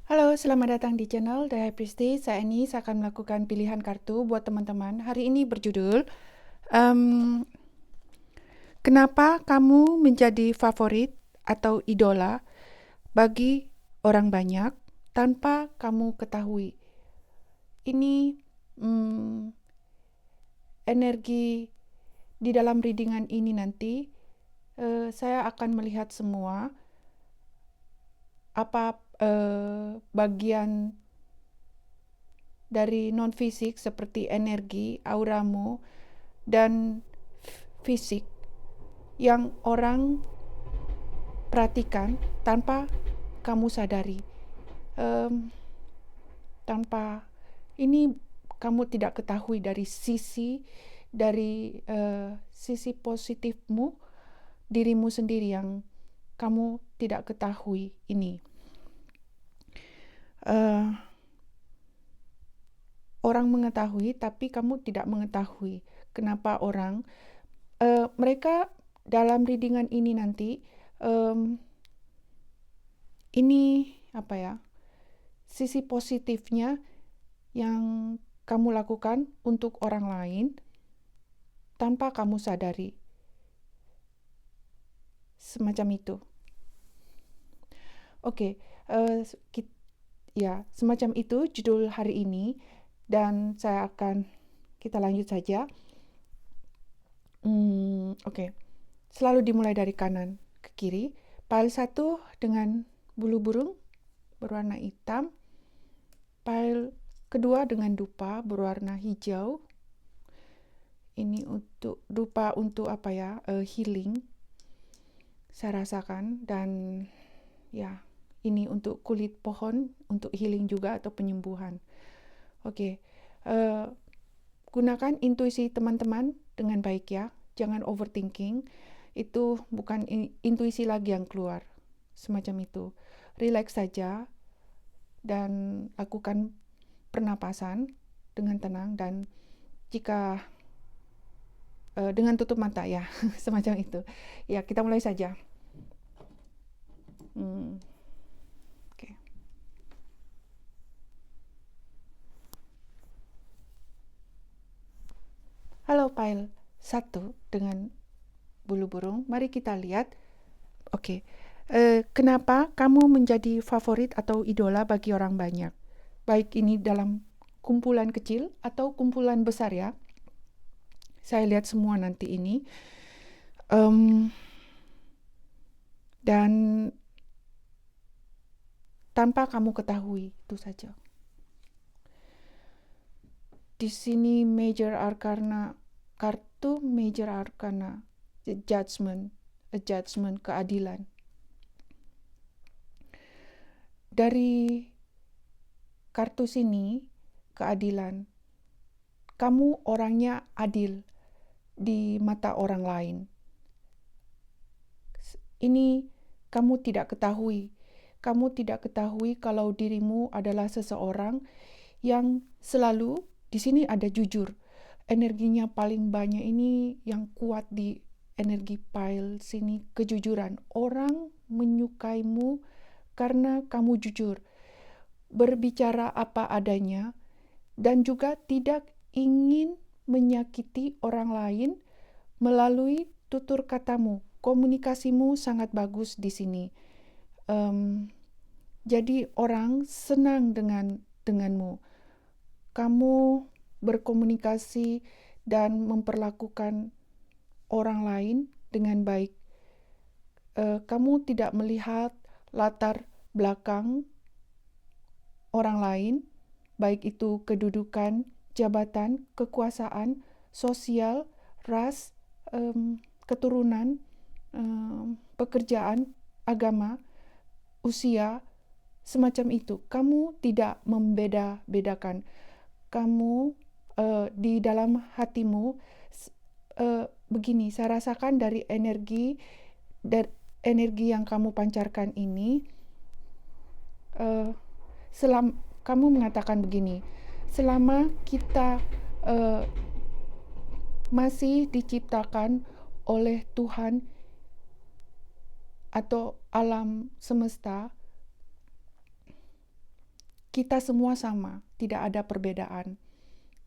Halo, selamat datang di channel The Happy Stay. Saya akan melakukan pilihan kartu buat teman-teman. Hari ini berjudul, em, kenapa kamu menjadi favorit atau idola bagi orang banyak tanpa kamu ketahui. Ini energi di dalam readingan ini nanti, saya akan melihat semua apa bagian dari non-fisik seperti energi, auramu, dan fisik yang orang perhatikan tanpa kamu sadari. Tanpa ini kamu tidak ketahui dari sisi positifmu, dirimu sendiri yang kamu tidak ketahui ini. Orang mengetahui, tapi kamu tidak mengetahui. Kenapa orang? Mereka dalam readingan ini nanti, ini apa ya? Sisi positifnya yang kamu lakukan untuk orang lain tanpa kamu sadari. Semacam itu. Oke, semacam itu judul hari ini, dan kita lanjut saja. Oke. Selalu dimulai dari kanan ke kiri. Pile 1 dengan bulu burung berwarna hitam. Pile kedua dengan dupa berwarna hijau. Ini untuk dupa untuk healing. Saya rasakan, dan ya, ini untuk kulit pohon untuk healing juga atau penyembuhan. Oke. Gunakan intuisi teman-teman dengan baik ya. Jangan overthinking. Itu bukan intuisi lagi yang keluar. Semacam itu. Relax saja dan lakukan pernapasan dengan tenang, dan jika dengan tutup mata ya, semacam itu. Ya, kita mulai saja. Oke. Halo Pile 1 dengan bulu burung. Mari kita lihat. Oke. Kenapa kamu menjadi favorit atau idola bagi orang banyak? Baik ini dalam kumpulan kecil atau kumpulan besar ya. Saya lihat semua nanti ini. Dan tanpa kamu ketahui, itu saja. Di sini major arcana, kartu major arcana, judgment, keadilan. Dari kartu sini, keadilan. Kamu orangnya adil di mata orang lain. Ini kamu tidak ketahui. Kamu tidak ketahui kalau dirimu adalah seseorang yang selalu, di sini ada jujur. Energinya paling banyak ini yang kuat di energi pile sini, kejujuran. Orang menyukaimu karena kamu jujur, berbicara apa adanya, dan juga tidak ingin menyakiti orang lain melalui tutur katamu. Komunikasimu sangat bagus di sini. Jadi orang senang denganmu. Kamu berkomunikasi dan memperlakukan orang lain dengan baik. Kamu tidak melihat latar belakang orang lain, baik itu kedudukan, jabatan, kekuasaan, sosial, ras, keturunan, pekerjaan, agama, usia, semacam itu. Kamu tidak membeda-bedakan. Kamu di dalam hatimu begini, saya rasakan dari energi yang kamu pancarkan ini, kamu mengatakan begini, selama kita masih diciptakan oleh Tuhan atau alam semesta, kita semua sama, tidak ada perbedaan.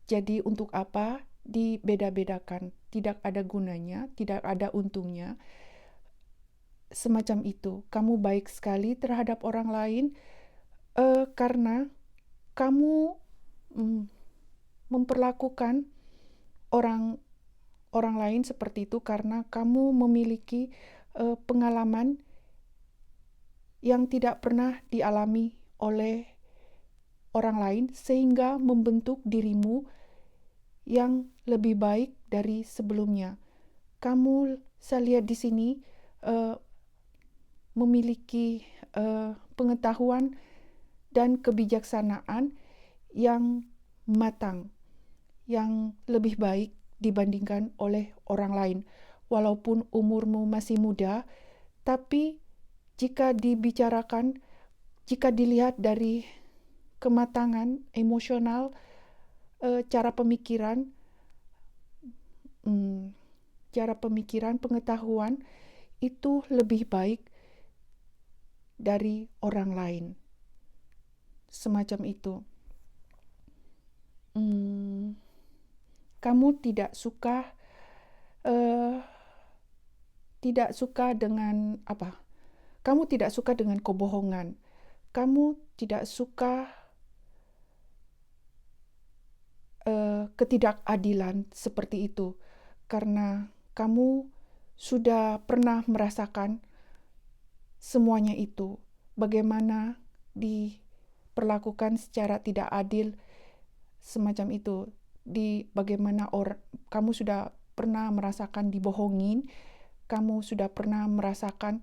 Jadi untuk apa dibeda-bedakan? Tidak ada gunanya, tidak ada untungnya. Semacam itu. Kamu baik sekali terhadap orang lain karena kamu memperlakukan orang lain seperti itu karena kamu memiliki pengalaman yang tidak pernah dialami oleh orang lain sehingga membentuk dirimu yang lebih baik dari sebelumnya. Kamu, saya lihat di sini, memiliki pengetahuan dan kebijaksanaan yang matang, yang lebih baik dibandingkan oleh orang lain. Walaupun umurmu masih muda, tapi jika dilihat dari kematangan emosional, cara pemikiran, pengetahuan, itu lebih baik dari orang lain. Semacam itu. Kamu tidak suka dengan apa? Kamu tidak suka dengan kebohongan. Kamu tidak suka ketidakadilan seperti itu. Karena kamu sudah pernah merasakan semuanya itu. Bagaimana diperlakukan secara tidak adil semacam itu. Bagaimana kamu sudah pernah merasakan dibohongin, kamu sudah pernah merasakan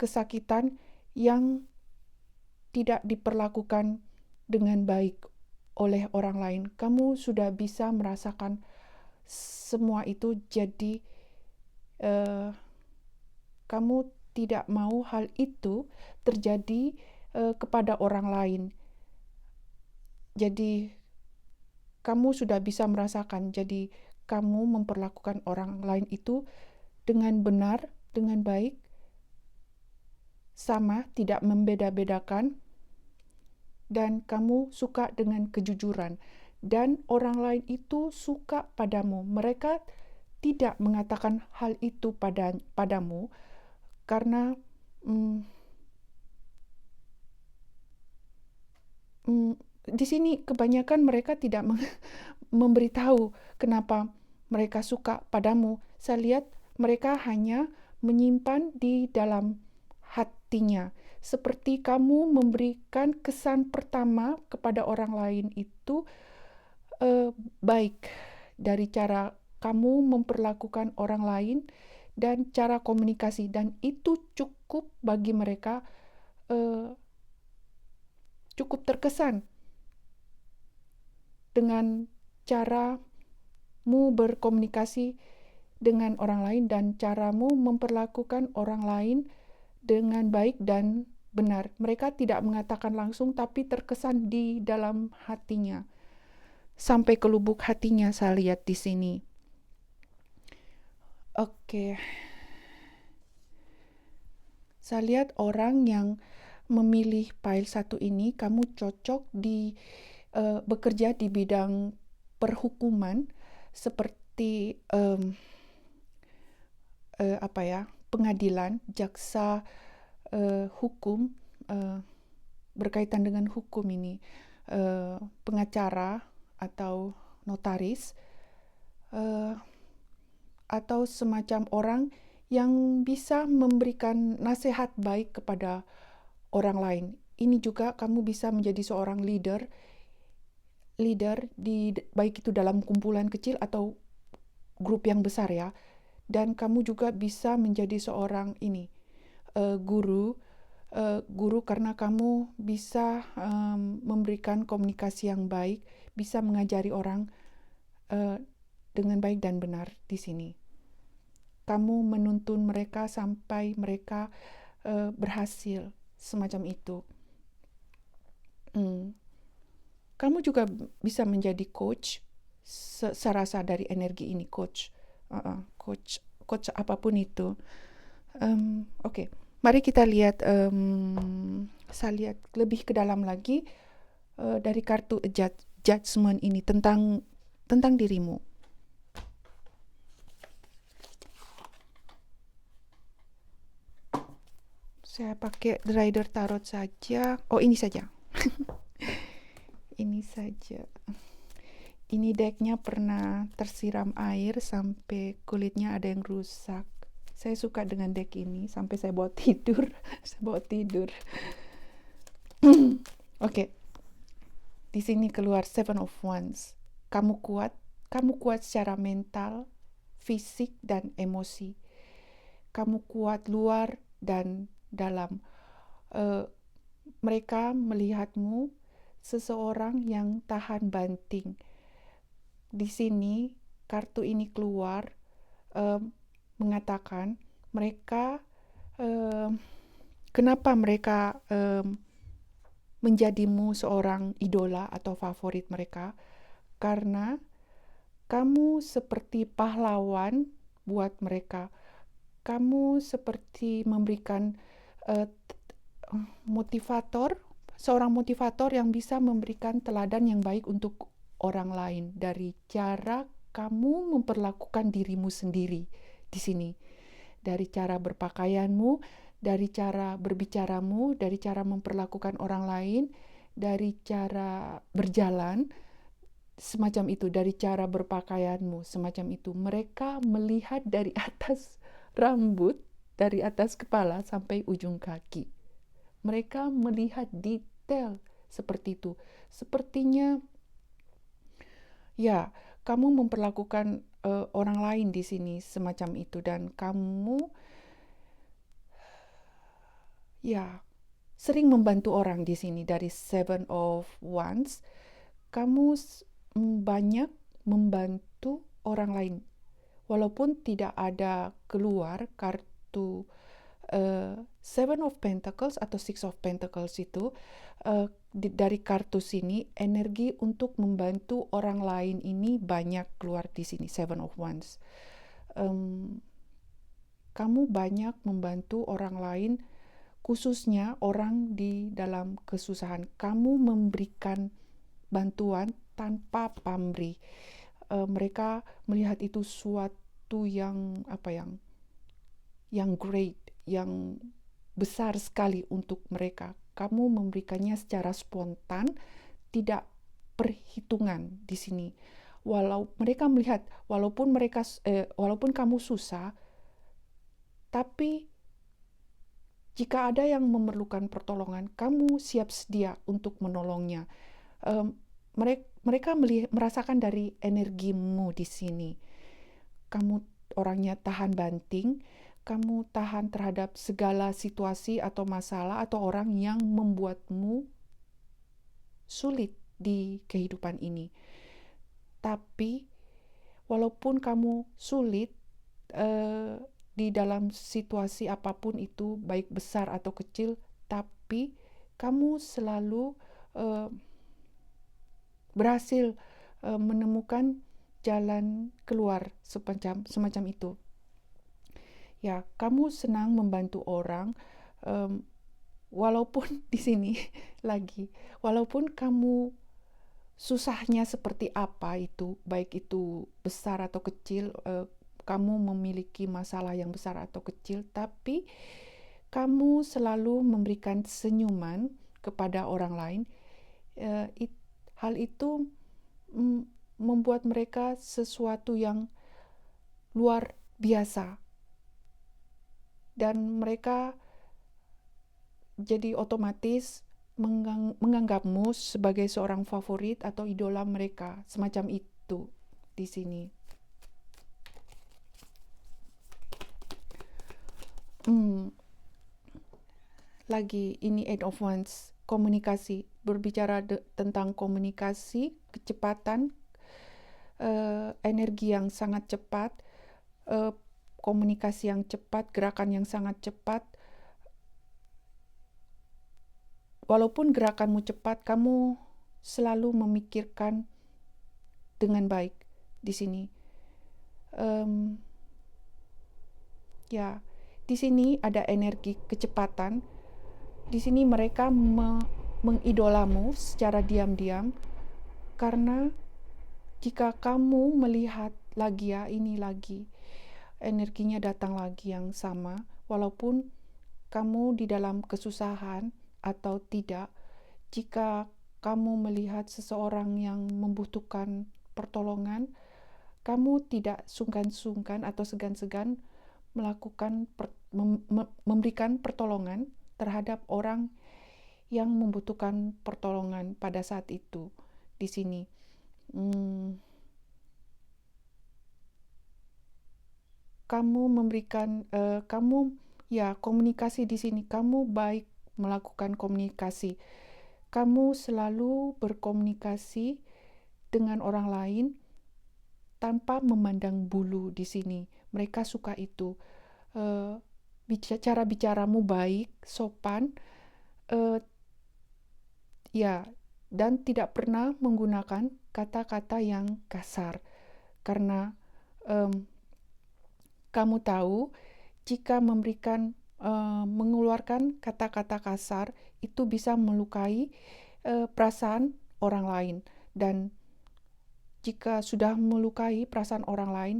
kesakitan yang tidak diperlakukan dengan baik oleh orang lain. Kamu sudah bisa merasakan semua itu, jadi kamu tidak mau hal itu terjadi kepada orang lain. Jadi kamu sudah bisa merasakan, jadi kamu memperlakukan orang lain itu dengan benar, dengan baik, sama, tidak membeda-bedakan, dan kamu suka dengan kejujuran. Dan orang lain itu suka padamu. Mereka tidak mengatakan hal itu padamu karena di sini kebanyakan mereka tidak memberitahu kenapa mereka suka padamu. Saya lihat mereka hanya menyimpan di dalam hatinya. Seperti kamu memberikan kesan pertama kepada orang lain itu baik dari cara kamu memperlakukan orang lain dan cara komunikasi, dan itu cukup bagi mereka cukup terkesan dengan caramu berkomunikasi dengan orang lain dan caramu memperlakukan orang lain dengan baik dan benar. Mereka tidak mengatakan langsung, tapi terkesan di dalam hatinya. Sampai ke lubuk hatinya saya lihat di sini. Oke. Saya lihat orang yang memilih pile 1 ini, kamu cocok bekerja di bidang perhukuman seperti pengadilan, jaksa hukum, berkaitan dengan hukum ini, pengacara atau notaris, atau semacam orang yang bisa memberikan nasihat baik kepada orang lain. Ini juga kamu bisa menjadi seorang leader baik itu dalam kumpulan kecil atau grup yang besar ya. Dan kamu juga bisa menjadi seorang guru karena kamu bisa memberikan komunikasi yang baik, bisa mengajari orang dengan baik dan benar di sini. Kamu menuntun mereka sampai mereka berhasil, semacam itu. Kamu juga bisa menjadi coach, serasa dari energi ini, coach apapun itu. Oke. Mari kita lihat Saya lihat lebih ke dalam lagi dari kartu judgment ini tentang dirimu. Saya pakai Rider Tarot saja. Oh, ini saja. Ini saja. Ini decknya pernah tersiram air sampai kulitnya ada yang rusak. Saya suka dengan deck ini sampai saya bawa tidur. Saya bawa tidur. Oke. Di sini keluar Seven of Wands. Kamu kuat secara mental, fisik, dan emosi. Kamu kuat luar dan dalam. Mereka melihatmu seseorang yang tahan banting. Di sini kartu ini keluar mengatakan mereka kenapa mereka menjadimu seorang idola atau favorit mereka, karena kamu seperti pahlawan buat mereka. Kamu seperti memberikan seorang motivator yang bisa memberikan teladan yang baik untuk orang lain dari cara kamu memperlakukan dirimu sendiri di sini. Dari cara berpakaianmu, dari cara berbicaramu, dari cara memperlakukan orang lain, dari cara berjalan, semacam itu, dari cara berpakaianmu, semacam itu. Mereka melihat dari atas rambut, dari atas kepala sampai ujung kaki. Mereka melihat detail seperti itu. Sepertinya, ya, kamu memperlakukan orang lain di sini semacam itu, dan kamu, ya, sering membantu orang di sini. Dari Seven of Wands, kamu banyak membantu orang lain. Walaupun tidak ada keluar kartu Seven of Pentacles atau Six of Pentacles itu, dari kartu sini, energi untuk membantu orang lain ini banyak keluar di sini, Seven of Wands. Kamu banyak membantu orang lain, khususnya orang di dalam kesusahan. Kamu memberikan bantuan tanpa pamrih. Mereka melihat itu suatu yang great, yang besar sekali untuk mereka. Kamu memberikannya secara spontan, tidak perhitungan di sini. Mereka melihat, walaupun kamu susah, tapi jika ada yang memerlukan pertolongan, kamu siap sedia untuk menolongnya. Mereka merasakan dari energimu di sini. Kamu orangnya tahan banting, kamu tahan terhadap segala situasi atau masalah atau orang yang membuatmu sulit di kehidupan ini. Tapi walaupun kamu sulit di dalam situasi apapun itu, baik besar atau kecil, tapi kamu selalu berhasil menemukan jalan keluar semacam itu. Ya, kamu senang membantu orang, walaupun di sini lagi, walaupun kamu susahnya seperti apa itu, baik itu besar atau kecil, kamu memiliki masalah yang besar atau kecil, tapi kamu selalu memberikan senyuman kepada orang lain. Hal itu membuat mereka sesuatu yang luar biasa. Dan mereka jadi otomatis menganggapmu sebagai seorang favorit atau idola mereka, semacam itu di sini. Lagi ini Eight of Wands, komunikasi, berbicara tentang komunikasi, kecepatan, energi yang sangat cepat, komunikasi yang cepat, gerakan yang sangat cepat. Walaupun gerakanmu cepat, kamu selalu memikirkan dengan baik di sini. Ya, di sini ada energi kecepatan, Di sini mereka mengidolamu secara diam-diam karena jika kamu melihat lagi ya, ini lagi, energinya datang lagi yang sama, walaupun kamu di dalam kesusahan atau tidak, jika kamu melihat seseorang yang membutuhkan pertolongan, kamu tidak sungkan-sungkan atau segan-segan memberikan pertolongan terhadap orang yang membutuhkan pertolongan pada saat itu. Di sini, kamu memberikan, komunikasi di sini. Kamu baik melakukan komunikasi. Kamu selalu berkomunikasi dengan orang lain tanpa memandang bulu di sini. Mereka suka itu. Cara bicaramu baik, sopan, dan tidak pernah menggunakan kata-kata yang kasar. Karena kamu tahu, jika mengeluarkan kata-kata kasar, itu bisa melukai perasaan orang lain. Dan jika sudah melukai perasaan orang lain,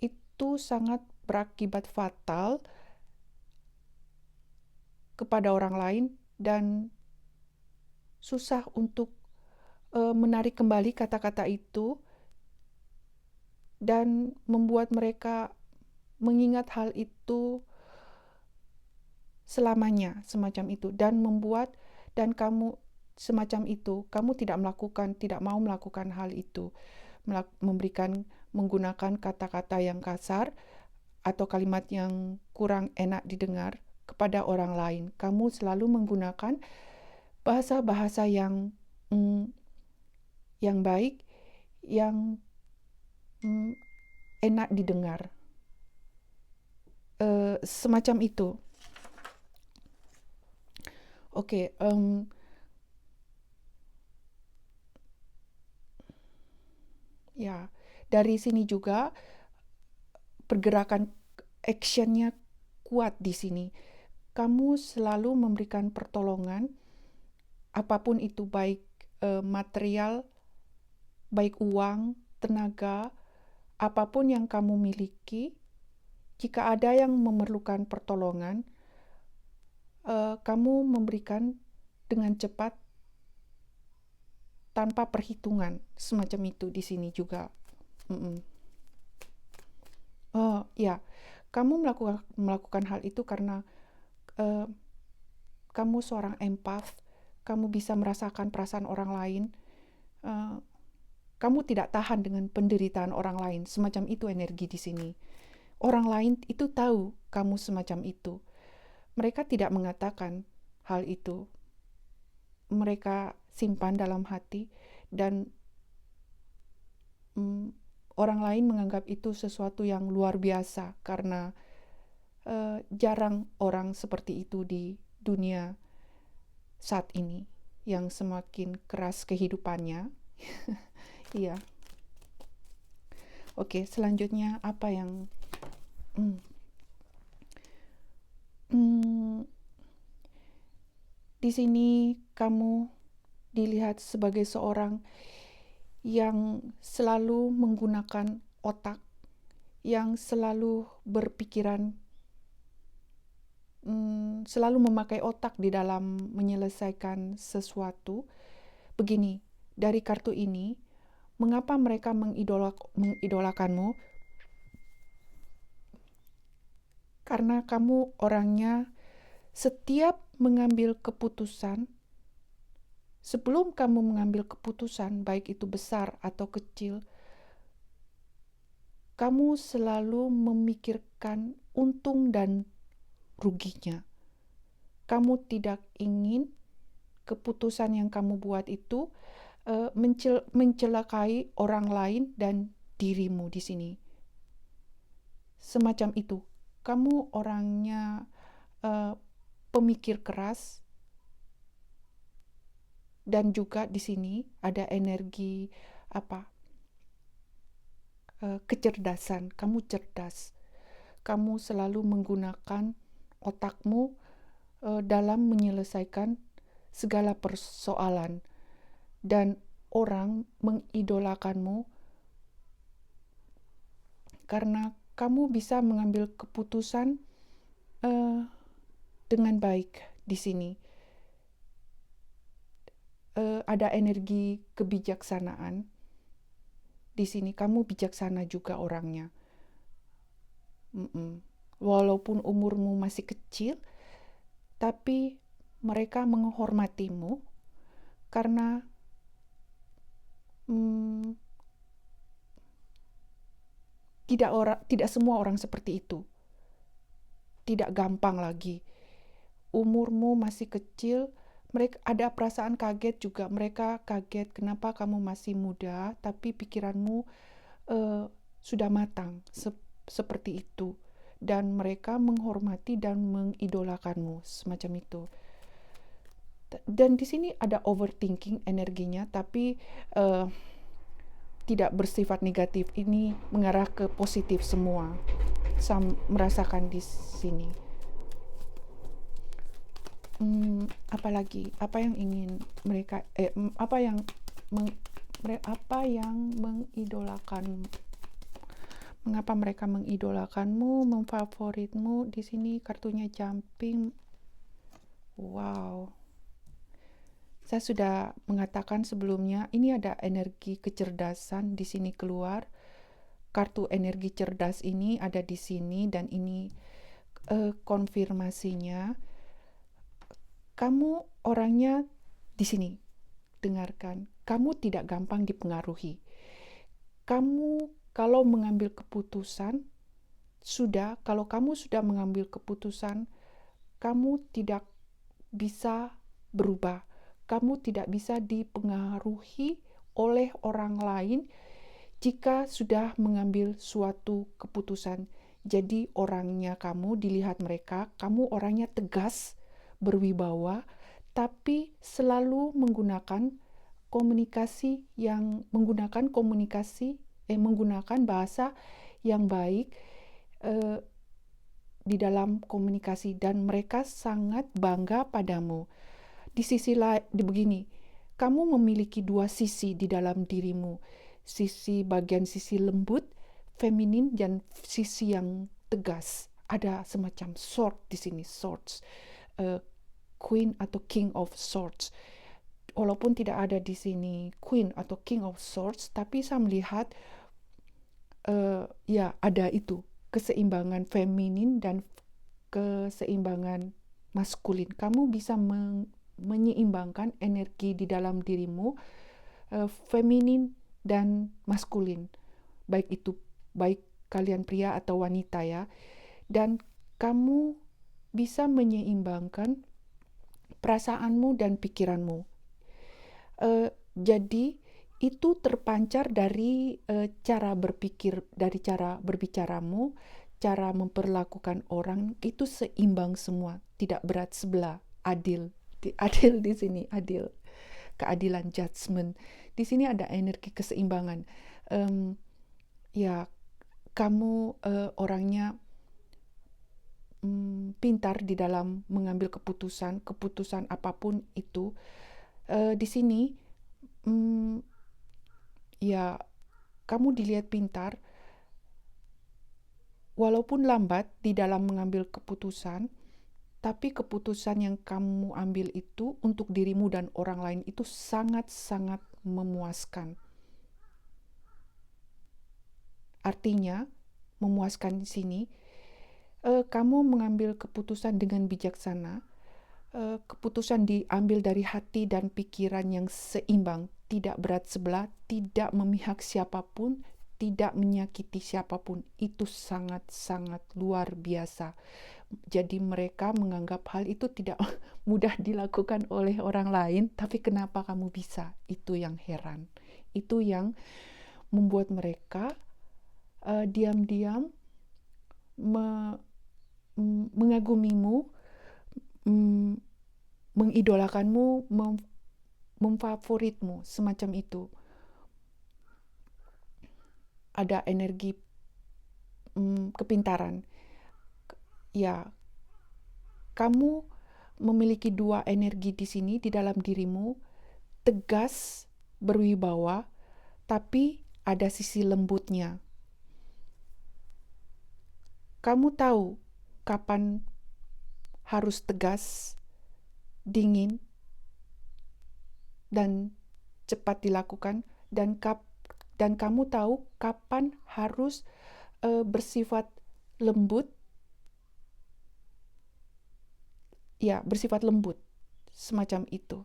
itu sangat berakibat fatal kepada orang lain dan susah untuk menarik kembali kata-kata itu dan membuat mereka mengingat hal itu selamanya, semacam itu, dan kamu semacam itu, kamu tidak mau melakukan hal itu, menggunakan kata-kata yang kasar atau kalimat yang kurang enak didengar kepada orang lain. Kamu selalu menggunakan bahasa-bahasa yang baik, yang enak didengar, semacam itu. Oke, ya, dari sini juga pergerakan actionnya kuat di sini. Kamu selalu memberikan pertolongan, apapun itu, baik material, baik uang, tenaga, apapun yang kamu miliki. Jika ada yang memerlukan pertolongan, kamu memberikan dengan cepat tanpa perhitungan, semacam itu di sini juga. Kamu melakukan hal itu karena kamu seorang empath. Kamu bisa merasakan perasaan orang lain. Kamu tidak tahan dengan penderitaan orang lain, semacam itu energi di sini. Orang lain itu tahu kamu semacam itu. Mereka tidak mengatakan hal itu. Mereka simpan dalam hati dan orang lain menganggap itu sesuatu yang luar biasa karena jarang orang seperti itu di dunia saat ini yang semakin keras kehidupannya. Iya. Oke, selanjutnya apa yang di sini kamu dilihat sebagai seorang yang selalu menggunakan otak, yang selalu berpikiran, selalu memakai otak di dalam menyelesaikan sesuatu. Begini, dari kartu ini, mengapa mereka mengidolakanmu? Karena kamu orangnya setiap mengambil keputusan, sebelum kamu mengambil keputusan, baik itu besar atau kecil, kamu selalu memikirkan untung dan ruginya. Kamu tidak ingin keputusan yang kamu buat itu mencelakai orang lain dan dirimu di sini. Semacam itu. Kamu orangnya pemikir keras, dan juga di sini ada energi kecerdasan. Kamu cerdas. Kamu selalu menggunakan otakmu dalam menyelesaikan segala persoalan, dan orang mengidolakanmu karena kamu bisa mengambil keputusan dengan baik di sini. Ada energi kebijaksanaan di sini. Kamu bijaksana juga orangnya. Walaupun umurmu masih kecil, tapi mereka menghormatimu karena tidak semua orang seperti itu. Tidak gampang lagi. Umurmu masih kecil, mereka ada perasaan kaget juga. Mereka kaget kenapa kamu masih muda, tapi pikiranmu sudah matang seperti itu. Dan mereka menghormati dan mengidolakanmu semacam itu. Dan di sini ada overthinking energinya, tapi tidak bersifat negatif. Ini mengarah ke positif semua. Saya merasakan di sini. Apalagi apa yang ingin mereka apa yang mengidolakan, mengapa mereka mengidolakanmu, memfavoritmu. Di sini kartunya jumping. Wow, saya sudah mengatakan sebelumnya, ini ada energi kecerdasan di sini keluar. Kartu energi cerdas ini ada di sini, dan ini konfirmasinya. Kamu orangnya di sini. Dengarkan, kamu tidak gampang dipengaruhi. Kamu kalau mengambil keputusan, kalau kamu sudah mengambil keputusan, kamu tidak bisa berubah. Kamu tidak bisa dipengaruhi oleh orang lain jika sudah mengambil suatu keputusan. Jadi orangnya kamu dilihat mereka, kamu orangnya tegas, berwibawa, tapi selalu menggunakan bahasa yang baik di dalam komunikasi, dan mereka sangat bangga padamu. Di sisi lain, begini, kamu memiliki dua sisi di dalam dirimu, bagian sisi lembut, feminin, dan sisi yang tegas. Ada semacam sword di sini, swords, Queen atau King of Swords. Walaupun tidak ada di sini Queen atau King of Swords, tapi saya melihat ya ada itu keseimbangan feminin dan keseimbangan maskulin. Kamu bisa menyeimbangkan energi di dalam dirimu, feminin dan maskulin, baik kalian pria atau wanita ya. Dan kamu bisa menyeimbangkan perasaanmu dan pikiranmu. Jadi itu terpancar dari cara berpikir, dari cara berbicaramu, cara memperlakukan orang, itu seimbang semua, tidak berat sebelah, adil di sini, adil, keadilan, judgment. Di sini ada energi keseimbangan. Ya, kamu orangnya pintar di dalam mengambil keputusan apapun itu. Di sini ya, kamu dilihat pintar, walaupun lambat di dalam mengambil keputusan, tapi keputusan yang kamu ambil itu untuk dirimu dan orang lain itu sangat-sangat memuaskan. Artinya, memuaskan di sini, kamu mengambil keputusan dengan bijaksana, keputusan diambil dari hati dan pikiran yang seimbang, tidak berat sebelah, tidak memihak siapapun, tidak menyakiti siapapun. Itu sangat-sangat luar biasa. Jadi mereka menganggap hal itu tidak mudah dilakukan oleh orang lain, tapi kenapa kamu bisa? Itu yang heran. Itu yang membuat mereka diam-diam mengagumimu, mengidolakanmu, memfavoritmu, semacam itu. Ada energi kepintaran. Ya, kamu memiliki dua energi di sini di dalam dirimu, tegas, berwibawa, tapi ada sisi lembutnya. Kamu tahu kapan harus tegas, dingin, dan cepat dilakukan, dan kamu tahu kapan harus bersifat lembut, bersifat lembut, semacam itu.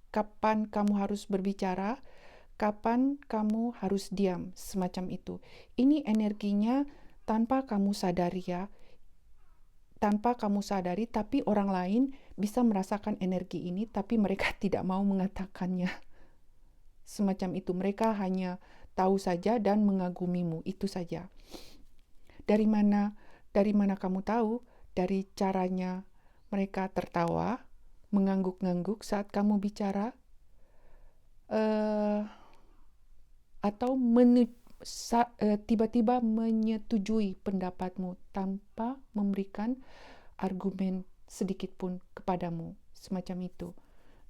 Kapan kamu harus berbicara, kapan kamu harus diam, semacam itu. Ini energinya tanpa kamu sadari ya. Tanpa kamu sadari, tapi orang lain bisa merasakan energi ini, tapi mereka tidak mau mengatakannya. Semacam itu, mereka hanya tahu saja dan mengagumimu, itu saja. Dari mana kamu tahu? Dari caranya mereka tertawa, mengangguk-ngangguk saat kamu bicara, atau tiba-tiba menyetujui pendapatmu tanpa memberikan argumen sedikit pun kepadamu, semacam itu.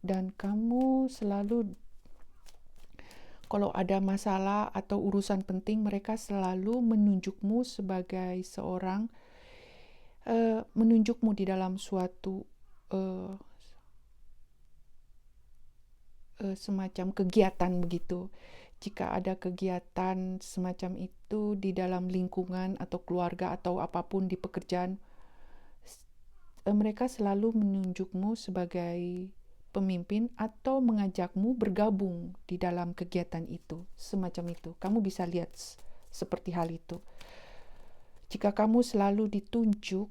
Dan kamu selalu, kalau ada masalah atau urusan penting, mereka selalu menunjukmu sebagai seorang, menunjukmu di dalam suatu semacam kegiatan begitu. Jika ada kegiatan semacam itu di dalam lingkungan atau keluarga atau apapun di pekerjaan, mereka selalu menunjukmu sebagai pemimpin atau mengajakmu bergabung di dalam kegiatan itu, semacam itu. Kamu bisa lihat seperti hal itu. Jika kamu selalu ditunjuk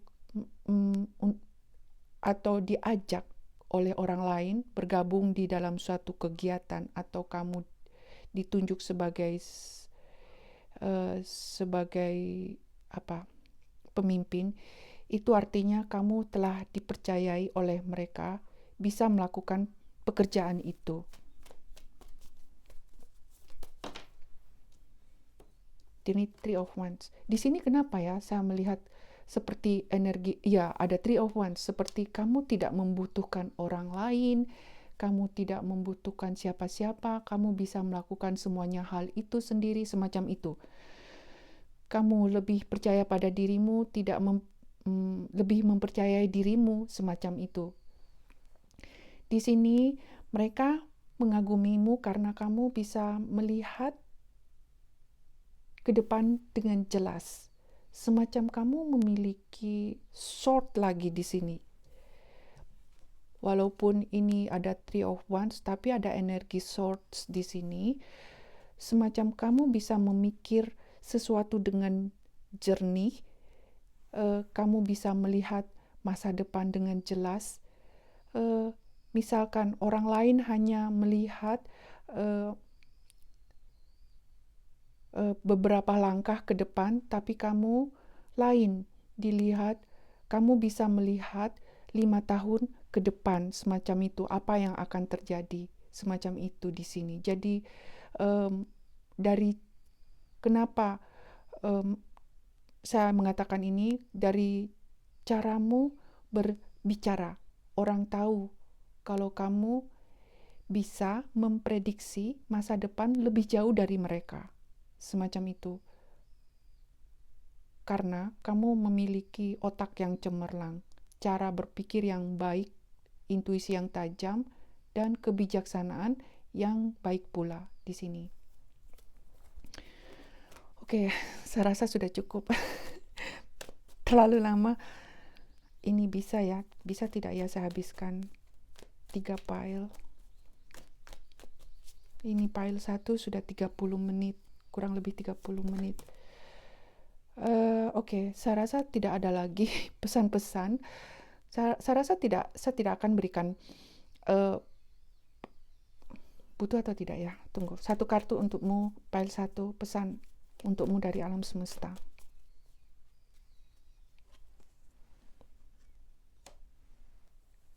atau diajak oleh orang lain bergabung di dalam suatu kegiatan, atau kamu ditunjuk sebagai pemimpin, itu artinya kamu telah dipercayai oleh mereka bisa melakukan pekerjaan itu. Ini Three of Wands. Di sini kenapa ya saya melihat seperti energi, ada Three of Wands, seperti kamu tidak membutuhkan orang lain, kamu tidak membutuhkan siapa-siapa, kamu bisa melakukan semuanya hal itu sendiri, semacam itu. Kamu lebih percaya pada dirimu, lebih mempercayai dirimu, semacam itu. Di sini mereka mengagumimu karena kamu bisa melihat ke depan dengan jelas. Semacam kamu memiliki sword lagi di sini. Walaupun ini ada Three of Wands, tapi ada energi swords di sini. Semacam kamu bisa memikir sesuatu dengan jernih. Kamu bisa melihat masa depan dengan jelas. Misalkan orang lain hanya melihat beberapa langkah ke depan, tapi kamu lain dilihat, kamu bisa melihat 5 tahun ke depan, semacam itu, apa yang akan terjadi, semacam itu di sini. Jadi dari kenapa saya mengatakan ini, dari caramu berbicara, orang tahu kalau kamu bisa memprediksi masa depan lebih jauh dari mereka, semacam itu. Karena kamu memiliki otak yang cemerlang, cara berpikir yang baik, intuisi yang tajam, dan kebijaksanaan yang baik pula di sini. Oke, saya rasa sudah cukup. Terlalu lama. Ini bisa tidak ya saya habiskan 3 file. Ini file 1 sudah 30 menit, kurang lebih 30 menit. Oke, saya rasa tidak ada lagi pesan-pesan. Saya rasa saya tidak akan berikan butuh atau tidak ya. Tunggu, 1 kartu untukmu, file 1, pesan untukmu dari alam semesta.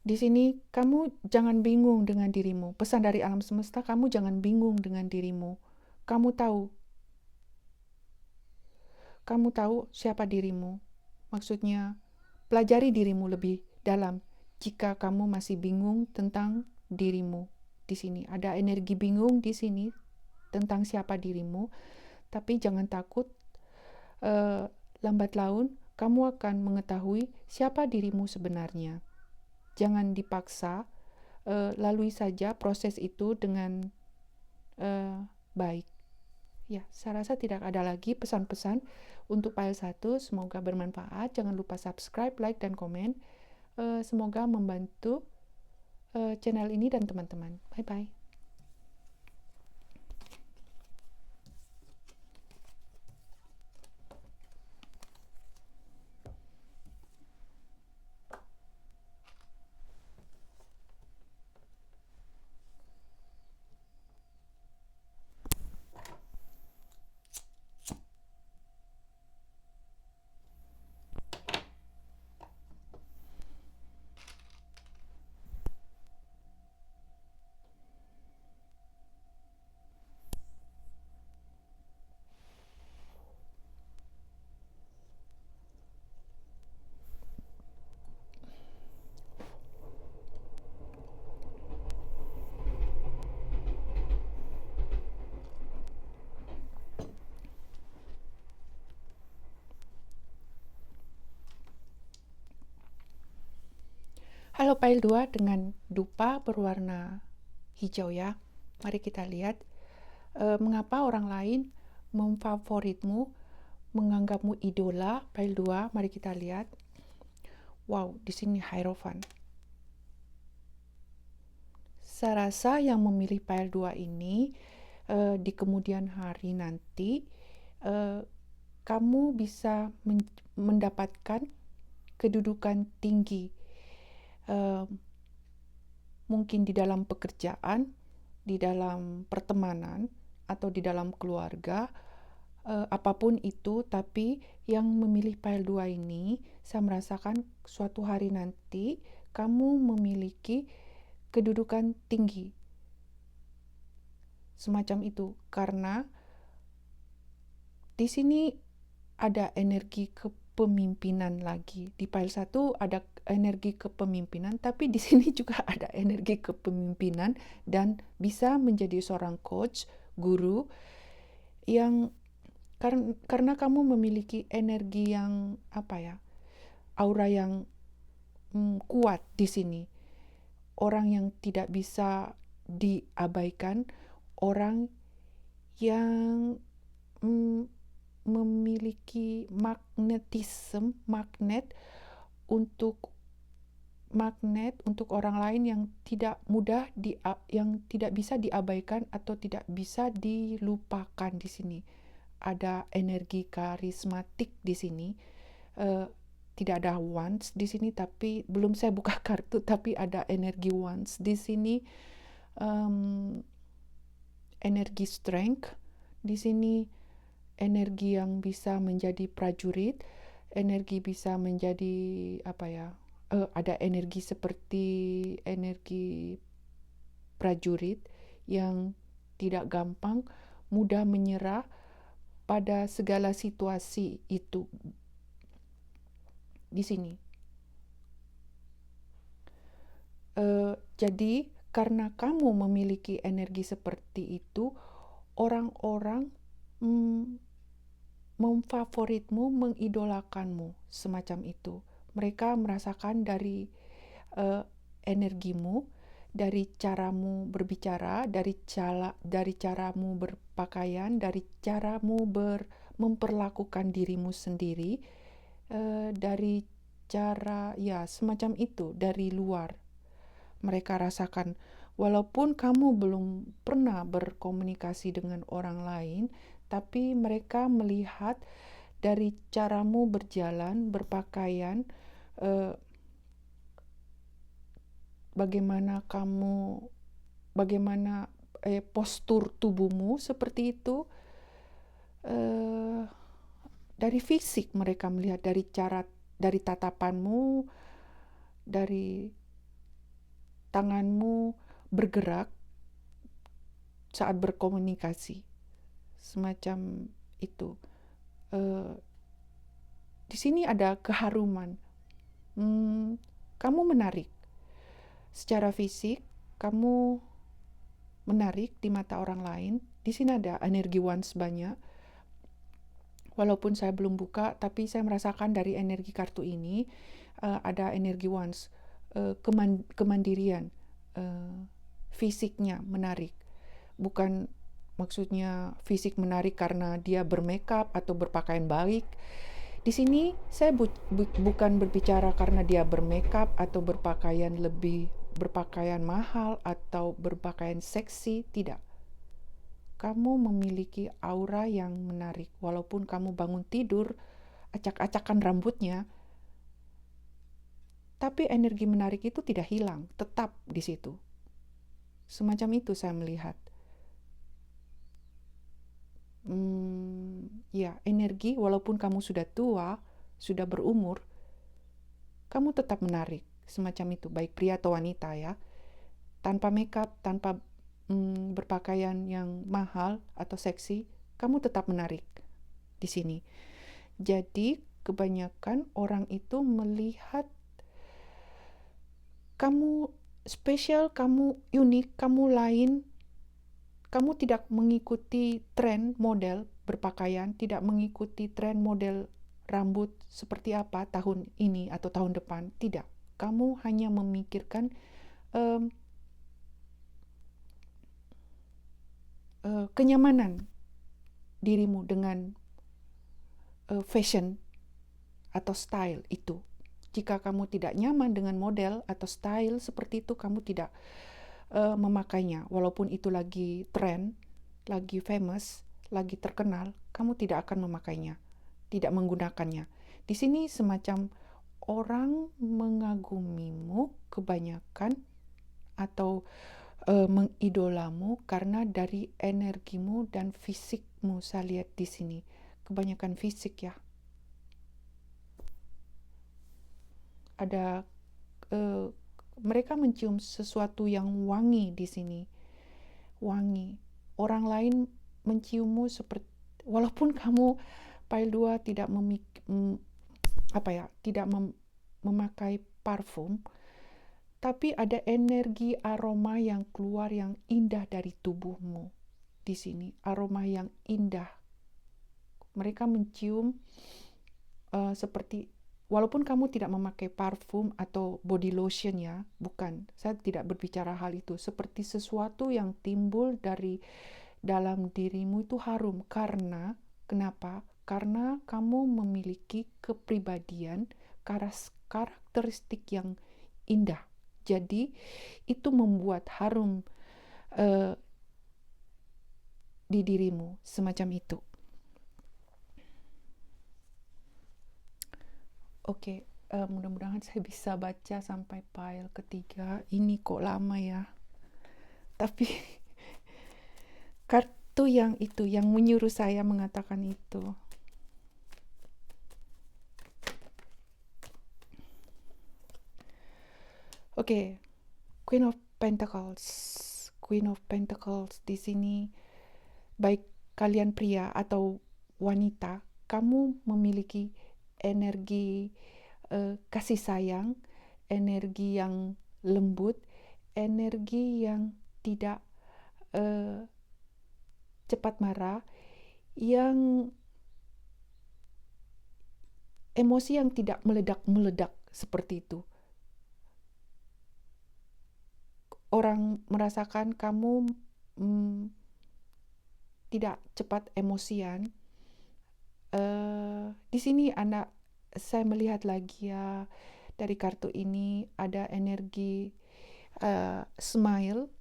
Di sini kamu jangan bingung dengan dirimu. Pesan dari alam semesta, kamu jangan bingung dengan dirimu. Kamu tahu siapa dirimu. Maksudnya, pelajari dirimu lebih dalam. Jika kamu masih bingung tentang dirimu, di sini ada energi bingung di sini tentang siapa dirimu, tapi jangan takut. Lambat laun kamu akan mengetahui siapa dirimu sebenarnya. Jangan dipaksa, lalui saja proses itu dengan baik. Ya, saya rasa tidak ada lagi pesan-pesan untuk file 1. Semoga bermanfaat. Jangan lupa subscribe, like, dan komen. Semoga membantu channel ini dan teman-teman. Bye-bye. Halo file 2 dengan dupa berwarna hijau ya. Mari kita lihat mengapa orang lain memfavoritmu, menganggapmu idola. File 2, mari kita lihat. Wow, di sini Hierophant. Saya rasa yang memilih file 2 ini di kemudian hari nanti kamu bisa mendapatkan kedudukan tinggi, mungkin di dalam pekerjaan, di dalam pertemanan, atau di dalam keluarga, apapun itu. Tapi yang memilih file 2 ini, saya merasakan suatu hari nanti kamu memiliki kedudukan tinggi semacam itu, karena di sini ada energi kepemimpinan lagi. Di file 1 ada energi kepemimpinan, tapi di sini juga ada energi kepemimpinan dan bisa menjadi seorang coach, guru yang karena kamu memiliki energi yang aura yang kuat di sini. Orang yang tidak bisa diabaikan, orang yang memiliki magnet untuk orang lain yang tidak bisa diabaikan atau tidak bisa dilupakan. Di sini ada energi karismatik di sini. Tidak ada wands di sini, tapi belum saya buka kartu, tapi ada energi wands di sini. Energi strength di sini, energi yang bisa menjadi prajurit, energi bisa menjadi ada energi seperti energi prajurit yang tidak gampang, mudah menyerah pada segala situasi itu. Di sini. Jadi karena kamu memiliki energi seperti itu, orang-orang memfavoritmu, mengidolakanmu, semacam itu. Mereka merasakan dari energimu, dari caramu berbicara, dari caramu berpakaian, dari caramu memperlakukan dirimu sendiri, dari cara semacam itu dari luar. Mereka rasakan, walaupun kamu belum pernah berkomunikasi dengan orang lain, tapi mereka melihat dari caramu berjalan, berpakaian, bagaimana postur tubuhmu seperti itu. Dari fisik mereka melihat, dari tatapanmu, dari tanganmu bergerak saat berkomunikasi, semacam itu. Di sini ada keharuman, Kamu menarik. Secara fisik, kamu menarik di mata orang lain. Di sini ada energi wands banyak. Walaupun saya belum buka, tapi saya merasakan dari energi kartu ini ada energi wands, kemandirian, fisiknya menarik. Bukan maksudnya fisik menarik karena dia bermakeup atau berpakaian baik. Di sini saya bukan berbicara karena dia bermakeup atau berpakaian mahal atau berpakaian seksi, tidak. Kamu memiliki aura yang menarik. Walaupun kamu bangun tidur, acak-acakan rambutnya, tapi energi menarik itu tidak hilang, tetap di situ. Semacam itu saya melihat. Ya, energi walaupun kamu sudah tua, sudah berumur, kamu tetap menarik. Semacam itu, baik pria atau wanita ya. Tanpa makeup, tanpa berpakaian yang mahal atau seksi, kamu tetap menarik di sini. Jadi, kebanyakan orang itu melihat kamu spesial, kamu unik, kamu lain. Kamu tidak mengikuti tren model berpakaian, tidak mengikuti tren model rambut seperti apa tahun ini atau tahun depan. Tidak. Kamu hanya memikirkan kenyamanan dirimu dengan fashion atau style itu. Jika kamu tidak nyaman dengan model atau style seperti itu, kamu tidak memakainya. Walaupun itu lagi tren, lagi famous, lagi terkenal, kamu tidak akan memakainya, tidak menggunakannya. Di sini semacam orang mengagumimu kebanyakan atau mengidolamu karena dari energimu dan fisikmu. Saya lihat di sini kebanyakan fisik ya. Ada mereka mencium sesuatu yang wangi di sini. Wangi. Orang lain menciummu seperti, walaupun kamu pile 2 tidak memakai parfum, tapi ada energi aroma yang keluar yang indah dari tubuhmu di sini. Aroma yang indah. Mereka mencium seperti, walaupun kamu tidak memakai parfum atau body lotion ya, bukan. Saya tidak berbicara hal itu. Seperti sesuatu yang timbul dari dalam dirimu itu harum. Karena, kenapa? Karena kamu memiliki kepribadian, karakteristik yang indah. Jadi, itu membuat harum di dirimu, semacam itu. Oke, mudah-mudahan saya bisa baca sampai file ketiga. Ini kok lama ya. Tapi kartu yang itu yang menyuruh saya mengatakan itu. Oke, Queen of Pentacles. Queen of Pentacles di sini, baik kalian pria atau wanita, kamu memiliki energi kasih sayang, energi yang lembut, energi yang tidak cepat marah, yang emosi yang tidak meledak-meledak seperti itu. Orang merasakan kamu tidak cepat emosian. Di sini saya melihat lagi ya, dari kartu ini ada energi smile.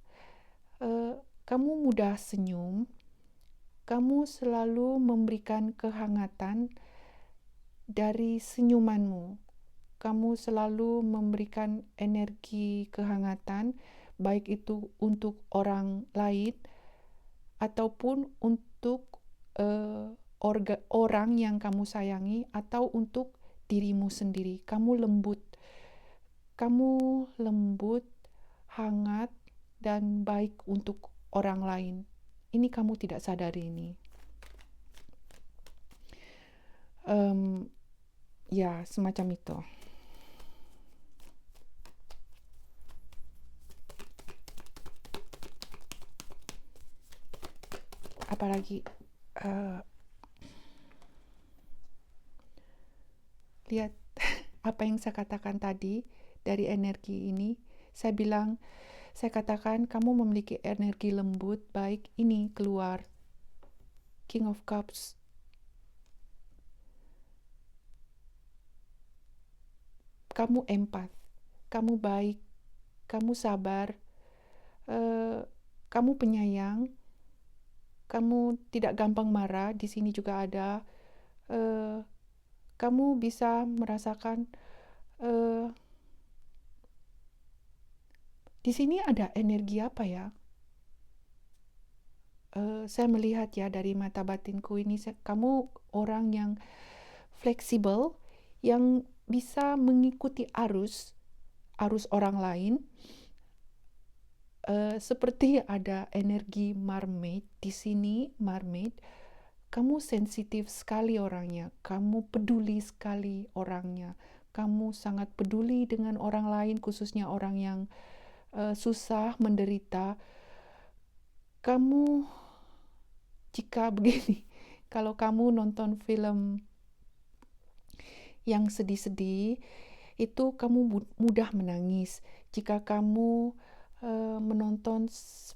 Kamu mudah senyum. Kamu selalu memberikan kehangatan dari senyumanmu. Kamu selalu memberikan energi kehangatan, baik itu untuk orang lain ataupun untuk orang yang kamu sayangi atau untuk dirimu sendiri. Kamu lembut, hangat, dan baik untuk orang lain. Ini kamu tidak sadari ini. Ya, semacam itu. apalagi lihat apa yang saya katakan tadi dari energi ini. Saya katakan kamu memiliki energi lembut, baik ini keluar King of Cups. Kamu empat, kamu baik, kamu sabar, kamu penyayang, kamu tidak gampang marah. Di sini juga ada. Kamu bisa merasakan. Di sini ada energi apa ya? Saya melihat ya dari mata batinku ini, kamu orang yang fleksibel, yang bisa mengikuti arus orang lain. Seperti ada energi mermaid di sini. Mermaid, kamu sensitif sekali orangnya, kamu peduli sekali orangnya, kamu sangat peduli dengan orang lain, khususnya orang yang susah, menderita. Kamu, jika begini, kalau kamu nonton film yang sedih-sedih, itu kamu mudah menangis. Jika kamu menonton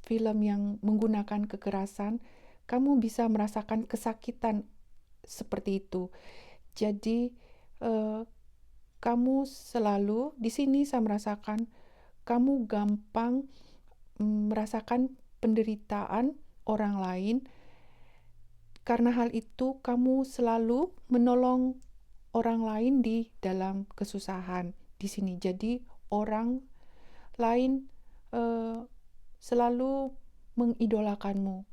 film yang menggunakan kekerasan, kamu bisa merasakan kesakitan seperti itu. Jadi kamu selalu di sini, saya merasakan kamu gampang merasakan penderitaan orang lain. Karena hal itu, kamu selalu menolong orang lain di dalam kesusahan di sini. Jadi orang lain selalu mengidolakanmu,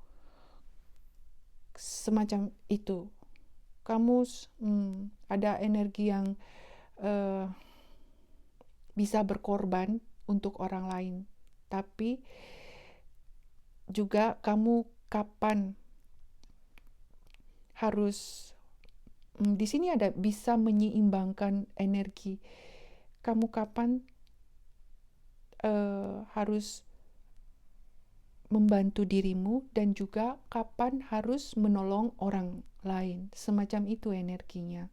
semacam itu. Kamu ada energi yang bisa berkorban untuk orang lain, tapi juga kamu kapan harus di sini ada bisa menyeimbangkan energi. Kamu kapan harus membantu dirimu dan juga kapan harus menolong orang lain. Semacam itu energinya.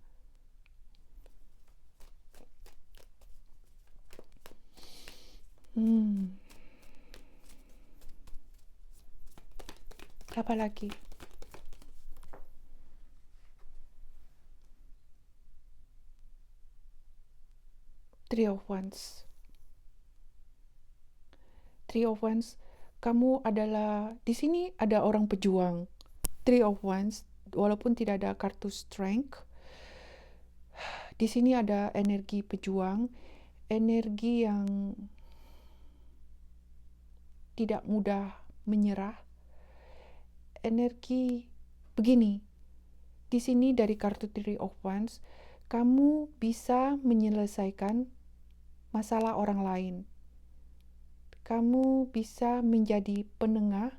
Apa lagi? Three of Wands. Three of Wands, kamu adalah, di sini ada orang pejuang. Three of Wands, walaupun tidak ada kartu Strength, di sini ada energi pejuang, energi yang tidak mudah menyerah. Energi begini, di sini dari kartu Three of Wands, kamu bisa menyelesaikan masalah orang lain. Kamu bisa menjadi penengah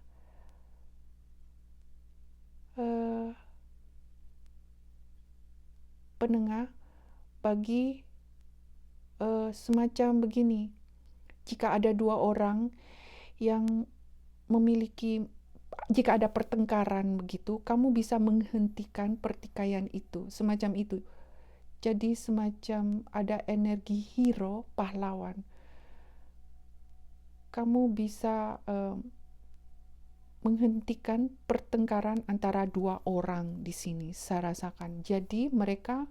bagi semacam begini. Jika ada dua orang yang memiliki, jika ada pertengkaran begitu, kamu bisa menghentikan pertikaian itu, semacam itu. Jadi semacam ada energi hero, pahlawan. Kamu bisa menghentikan pertengkaran antara dua orang di sini, saya rasakan. Jadi mereka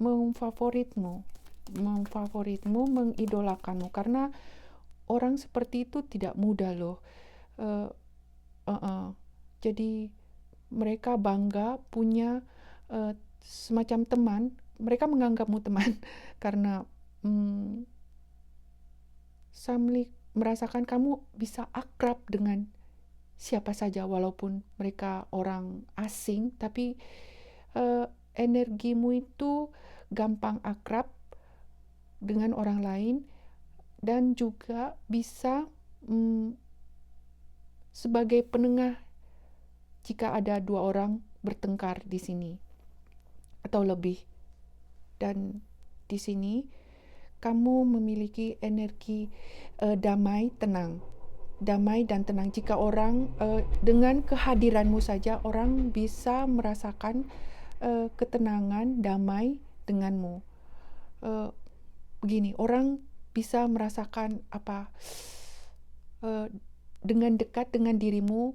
memfavoritmu, mengidolakanmu, karena orang seperti itu tidak mudah loh. Jadi mereka bangga punya semacam teman. Mereka menganggapmu teman karena merasakan kamu bisa akrab dengan siapa saja, walaupun mereka orang asing, tapi energimu itu gampang akrab dengan orang lain, dan juga bisa sebagai penengah jika ada dua orang bertengkar di sini atau lebih. Dan di sini kamu memiliki energi damai, tenang. damai dan tenang. Jika orang dengan kehadiranmu saja orang bisa merasakan ketenangan, damai denganmu. Begini, orang bisa merasakan dengan dekat dengan dirimu,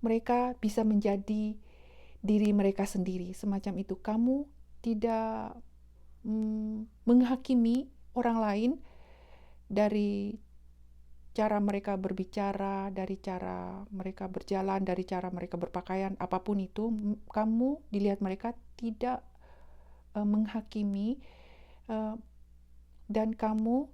mereka bisa menjadi diri mereka sendiri, semacam itu. Kamu tidak menghakimi orang lain dari cara mereka berbicara, dari cara mereka berjalan, dari cara mereka berpakaian, apapun itu. Kamu dilihat mereka tidak menghakimi, dan kamu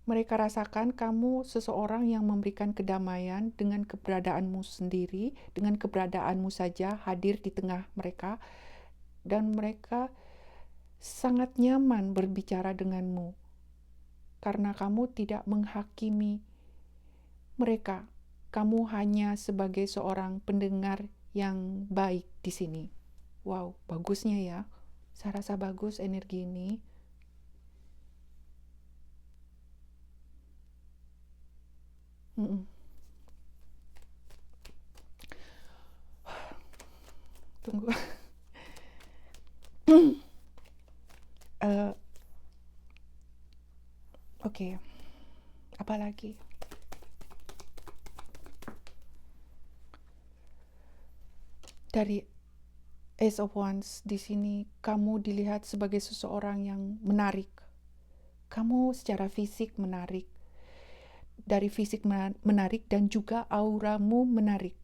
mereka rasakan kamu seseorang yang memberikan kedamaian dengan keberadaanmu sendiri, dengan keberadaanmu saja hadir di tengah mereka, dan mereka sangat nyaman berbicara denganmu karena kamu tidak menghakimi mereka. Kamu hanya sebagai seorang pendengar yang baik di sini. Wow, bagusnya ya. Saya rasa bagus energi ini. Tunggu. Oke. Apa lagi? Dari Ace of Wands di sini, kamu dilihat sebagai seseorang yang menarik. Kamu secara fisik menarik. Dari fisik menarik dan juga auramu menarik.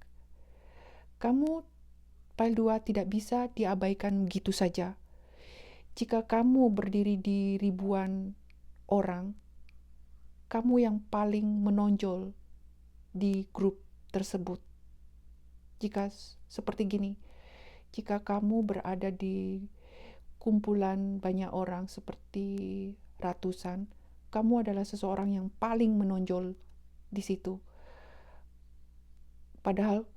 Kamu pile 2 tidak bisa diabaikan begitu saja. Jika kamu berdiri di ribuan orang, kamu yang paling menonjol di grup tersebut. Jika seperti gini, jika kamu berada di kumpulan banyak orang seperti ratusan, kamu adalah seseorang yang paling menonjol di situ. Padahal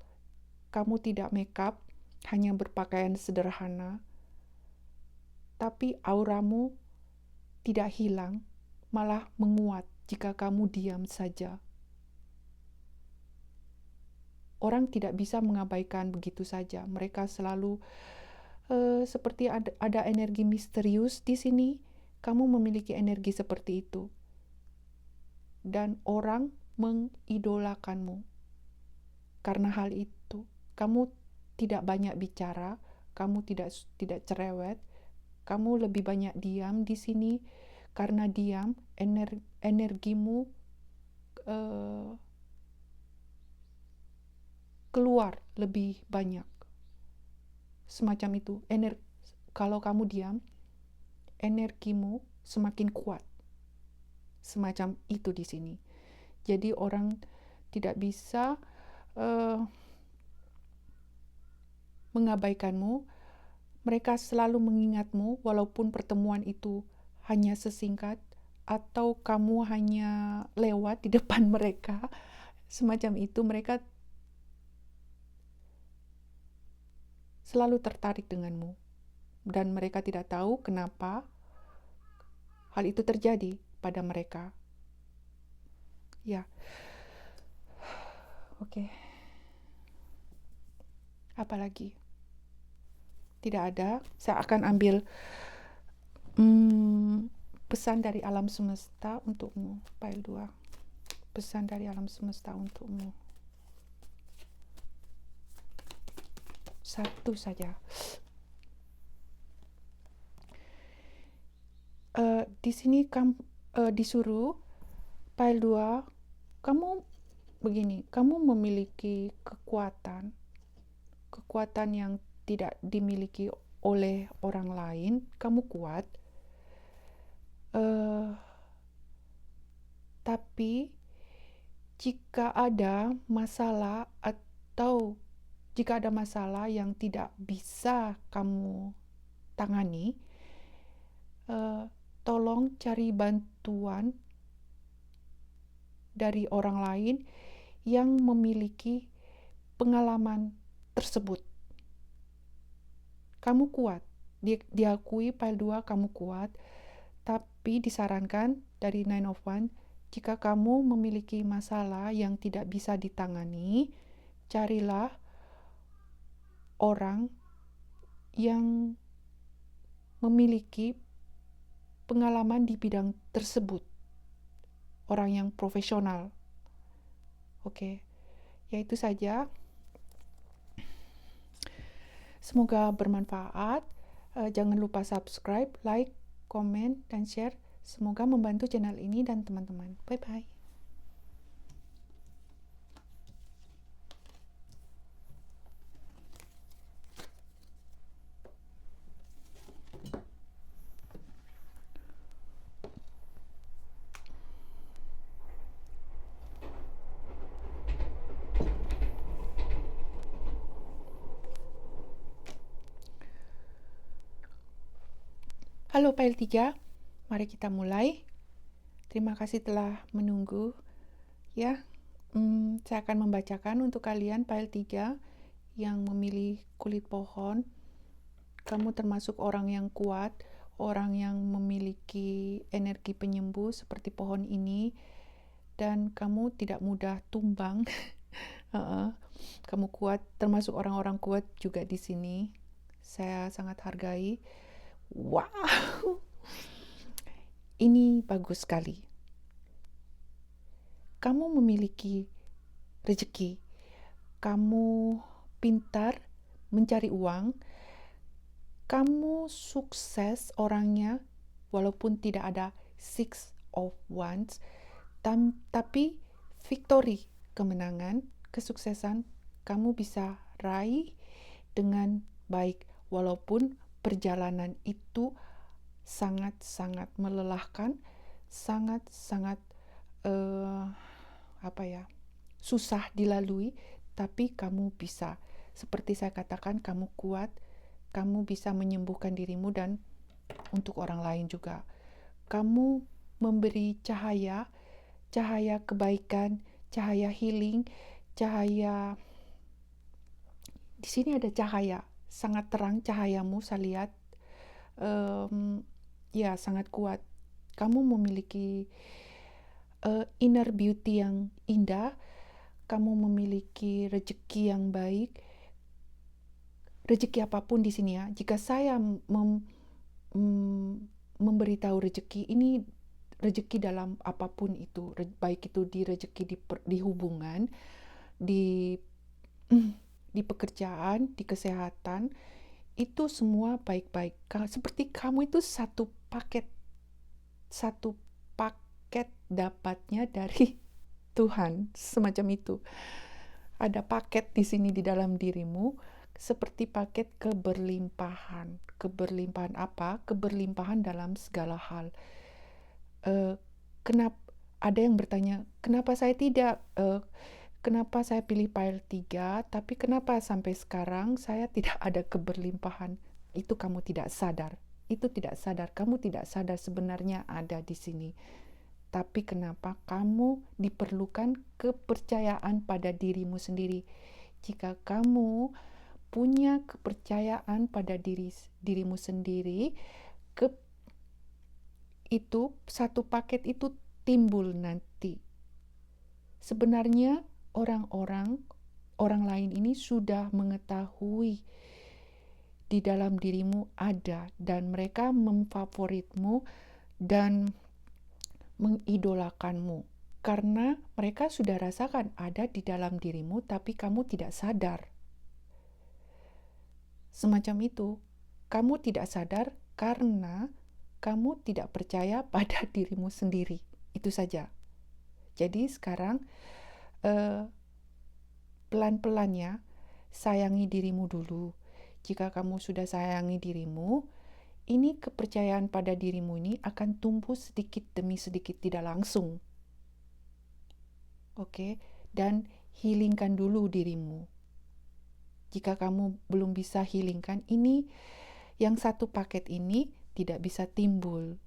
kamu tidak make up, hanya berpakaian sederhana, tapi auramu tidak hilang, malah menguat jika kamu diam saja. Orang tidak bisa mengabaikan begitu saja. Mereka selalu seperti ada energi misterius di sini. Kamu memiliki energi seperti itu. Dan orang mengidolakanmu. Karena hal itu, kamu tidak banyak bicara, kamu tidak cerewet, kamu lebih banyak diam di sini. Karena diam, energimu keluar lebih banyak. Semacam itu. Kalau kamu diam, energimu semakin kuat. Semacam itu di sini. Jadi orang tidak bisa mengabaikanmu. Mereka selalu mengingatmu walaupun pertemuan itu hanya sesingkat atau kamu hanya lewat di depan mereka. Semacam itu, mereka selalu tertarik denganmu. Dan mereka tidak tahu kenapa hal itu terjadi pada mereka. Ya. Oke. Apa lagi? Tidak ada. Saya akan ambil pesan dari alam semesta untukmu. Pile 2. Pesan dari alam semesta untukmu. Satu saja. Di sini disuruh pile 2, kamu begini, kamu memiliki kekuatan yang tidak dimiliki oleh orang lain. Kamu kuat, tapi jika ada masalah atau jika ada masalah yang tidak bisa kamu tangani, tolong cari bantuan dari orang lain yang memiliki pengalaman tersebut. Kamu kuat. Diakui pile 2 kamu kuat, Tapi disarankan dari Nine of Wands, jika kamu memiliki masalah yang tidak bisa ditangani, carilah orang yang memiliki pengalaman di bidang tersebut, orang yang profesional. Oke, ya itu saja. Semoga bermanfaat. Jangan lupa subscribe, like, komen, dan share. Semoga membantu channel ini dan teman-teman. Bye-bye. Halo Pile 3, mari kita mulai. Terima kasih telah menunggu. Ya, saya akan membacakan untuk kalian Pile 3 yang memilih kulit pohon. Kamu termasuk orang yang kuat, orang yang memiliki energi penyembuh seperti pohon ini, dan kamu tidak mudah tumbang. Kamu kuat, termasuk orang-orang kuat juga di sini. Saya sangat hargai. Wow, ini bagus sekali. Kamu memiliki rezeki, kamu pintar mencari uang, kamu sukses orangnya, walaupun tidak ada Six of Wands, tapi victory, kemenangan, kesuksesan, kamu bisa raih dengan baik, walaupun perjalanan itu sangat-sangat melelahkan, sangat-sangat susah dilalui, tapi kamu bisa. Seperti saya katakan, kamu kuat, kamu bisa menyembuhkan dirimu dan untuk orang lain juga. Kamu memberi cahaya, cahaya kebaikan, cahaya healing, cahaya. Di sini ada cahaya, sangat terang cahayamu, saya lihat. Ya, sangat kuat. Kamu memiliki inner beauty yang indah, kamu memiliki rezeki yang baik, rezeki apapun di sini ya. Jika saya memberitahu rezeki, ini rezeki dalam apapun itu, baik itu di rezeki di hubungan, di pekerjaan, di kesehatan, itu semua baik-baik. Seperti kamu itu satu paket dapatnya dari Tuhan, semacam itu. Ada paket di sini di dalam dirimu, seperti paket keberlimpahan. Keberlimpahan apa? Keberlimpahan dalam segala hal. Kenapa ada yang bertanya, kenapa saya tidak kenapa saya pilih Pile 3, tapi kenapa sampai sekarang saya tidak ada keberlimpahan? Itu kamu tidak sadar. Itu tidak sadar. Kamu tidak sadar sebenarnya ada di sini. Tapi kenapa kamu diperlukan kepercayaan pada dirimu sendiri? Jika kamu punya kepercayaan pada dirimu sendiri, itu satu paket itu timbul nanti. Sebenarnya orang lain ini sudah mengetahui di dalam dirimu ada, dan mereka memfavoritmu dan mengidolakanmu karena mereka sudah rasakan ada di dalam dirimu, tapi kamu tidak sadar. Semacam itu, kamu tidak sadar karena kamu tidak percaya pada dirimu sendiri. Itu saja. Jadi sekarang pelan-pelannya sayangi dirimu dulu. Jika kamu sudah sayangi dirimu, ini kepercayaan pada dirimu ini akan tumbuh sedikit demi sedikit, tidak langsung. Oke, dan healingkan dulu dirimu. Jika kamu belum bisa healingkan, ini yang satu paket ini tidak bisa timbul.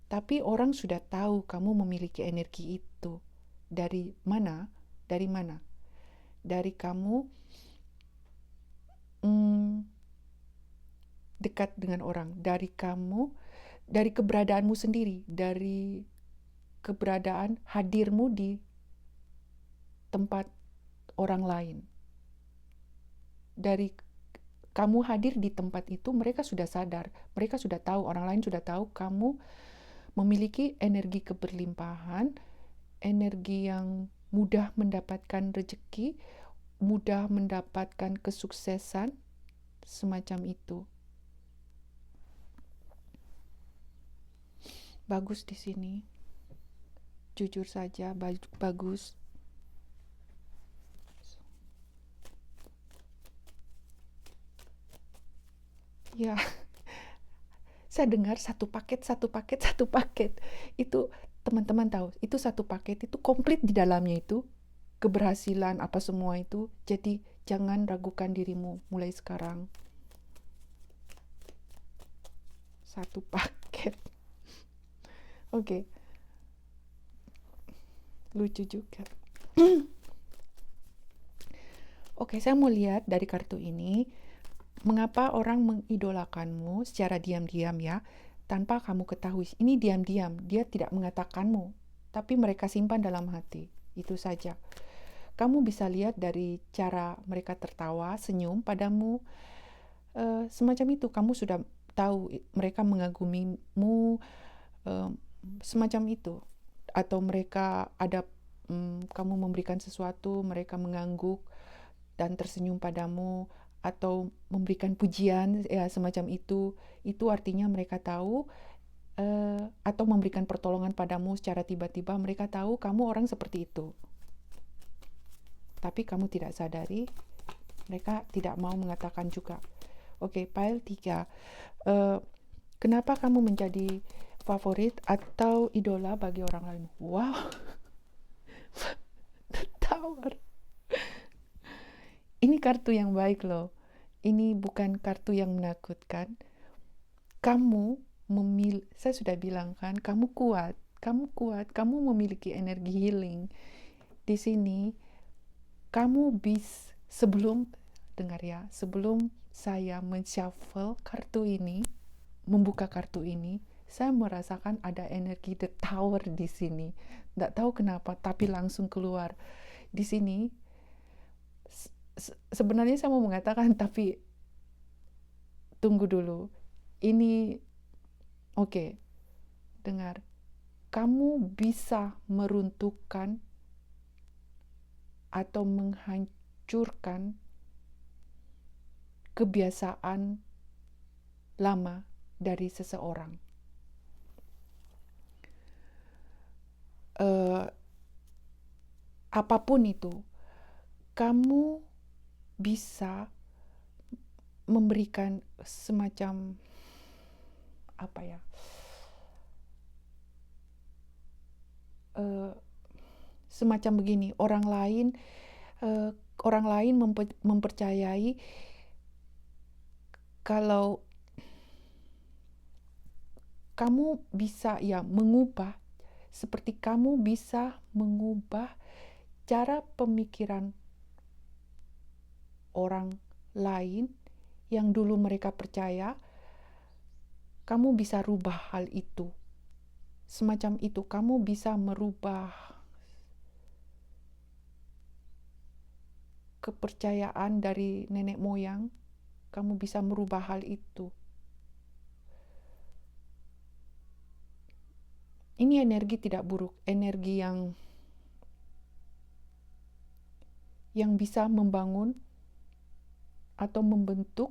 Tapi orang sudah tahu kamu memiliki energi itu. Dari mana? Dari mana? Dari kamu dekat dengan orang, dari kamu, dari keberadaanmu sendiri, dari keberadaan hadirmu di tempat orang lain. Dari kamu hadir di tempat itu, mereka sudah sadar, mereka sudah tahu, orang lain sudah tahu kamu memiliki energi keberlimpahan, energi yang mudah mendapatkan rezeki, mudah mendapatkan kesuksesan, semacam itu. Bagus di sini. Jujur saja, bagus. Ya, saya dengar satu paket. Itu teman-teman tahu, itu satu paket itu komplit di dalamnya itu. Keberhasilan apa semua itu. Jadi jangan ragukan dirimu mulai sekarang. Satu paket. Oke. Lucu juga. Oke, saya mau lihat dari kartu ini, mengapa orang mengidolakanmu secara diam-diam ya, tanpa kamu ketahui. Ini diam-diam, dia tidak mengatakanmu, tapi mereka simpan dalam hati. Itu saja. Kamu bisa lihat dari cara mereka tertawa, senyum padamu, semacam itu. Kamu sudah tahu mereka mengagumimu, semacam itu. Atau mereka ada, kamu memberikan sesuatu, mereka mengangguk dan tersenyum padamu, atau memberikan pujian, ya semacam itu artinya mereka tahu, atau memberikan pertolongan padamu secara tiba-tiba, mereka tahu kamu orang seperti itu. Tapi kamu tidak sadari, mereka tidak mau mengatakan juga. Oke, pile 3. Kenapa kamu menjadi favorit atau idola bagi orang lain? Wow, the Tower. Ini kartu yang baik loh. Ini bukan kartu yang menakutkan. Saya sudah bilang kan, kamu kuat, kamu memiliki energi healing. Di sini, sebelum saya men-shuffle kartu ini, membuka kartu ini, saya merasakan ada energi The Tower di sini. Nggak tahu kenapa, tapi langsung keluar. Di sini, sebenarnya saya mau mengatakan, tapi tunggu dulu. Ini, oke, dengar. Kamu bisa meruntuhkan atau menghancurkan kebiasaan lama dari seseorang. Apapun itu, kamu bisa memberikan semacam apa ya? Semacam begini, orang lain mempercayai kalau kamu bisa ya mengubah, seperti kamu bisa mengubah cara pemikiran orang lain yang dulu mereka percaya, kamu bisa rubah hal itu. Semacam itu, kamu bisa merubah kepercayaan dari nenek moyang, kamu bisa merubah hal itu. Ini energi tidak buruk, energi yang bisa membangun atau membentuk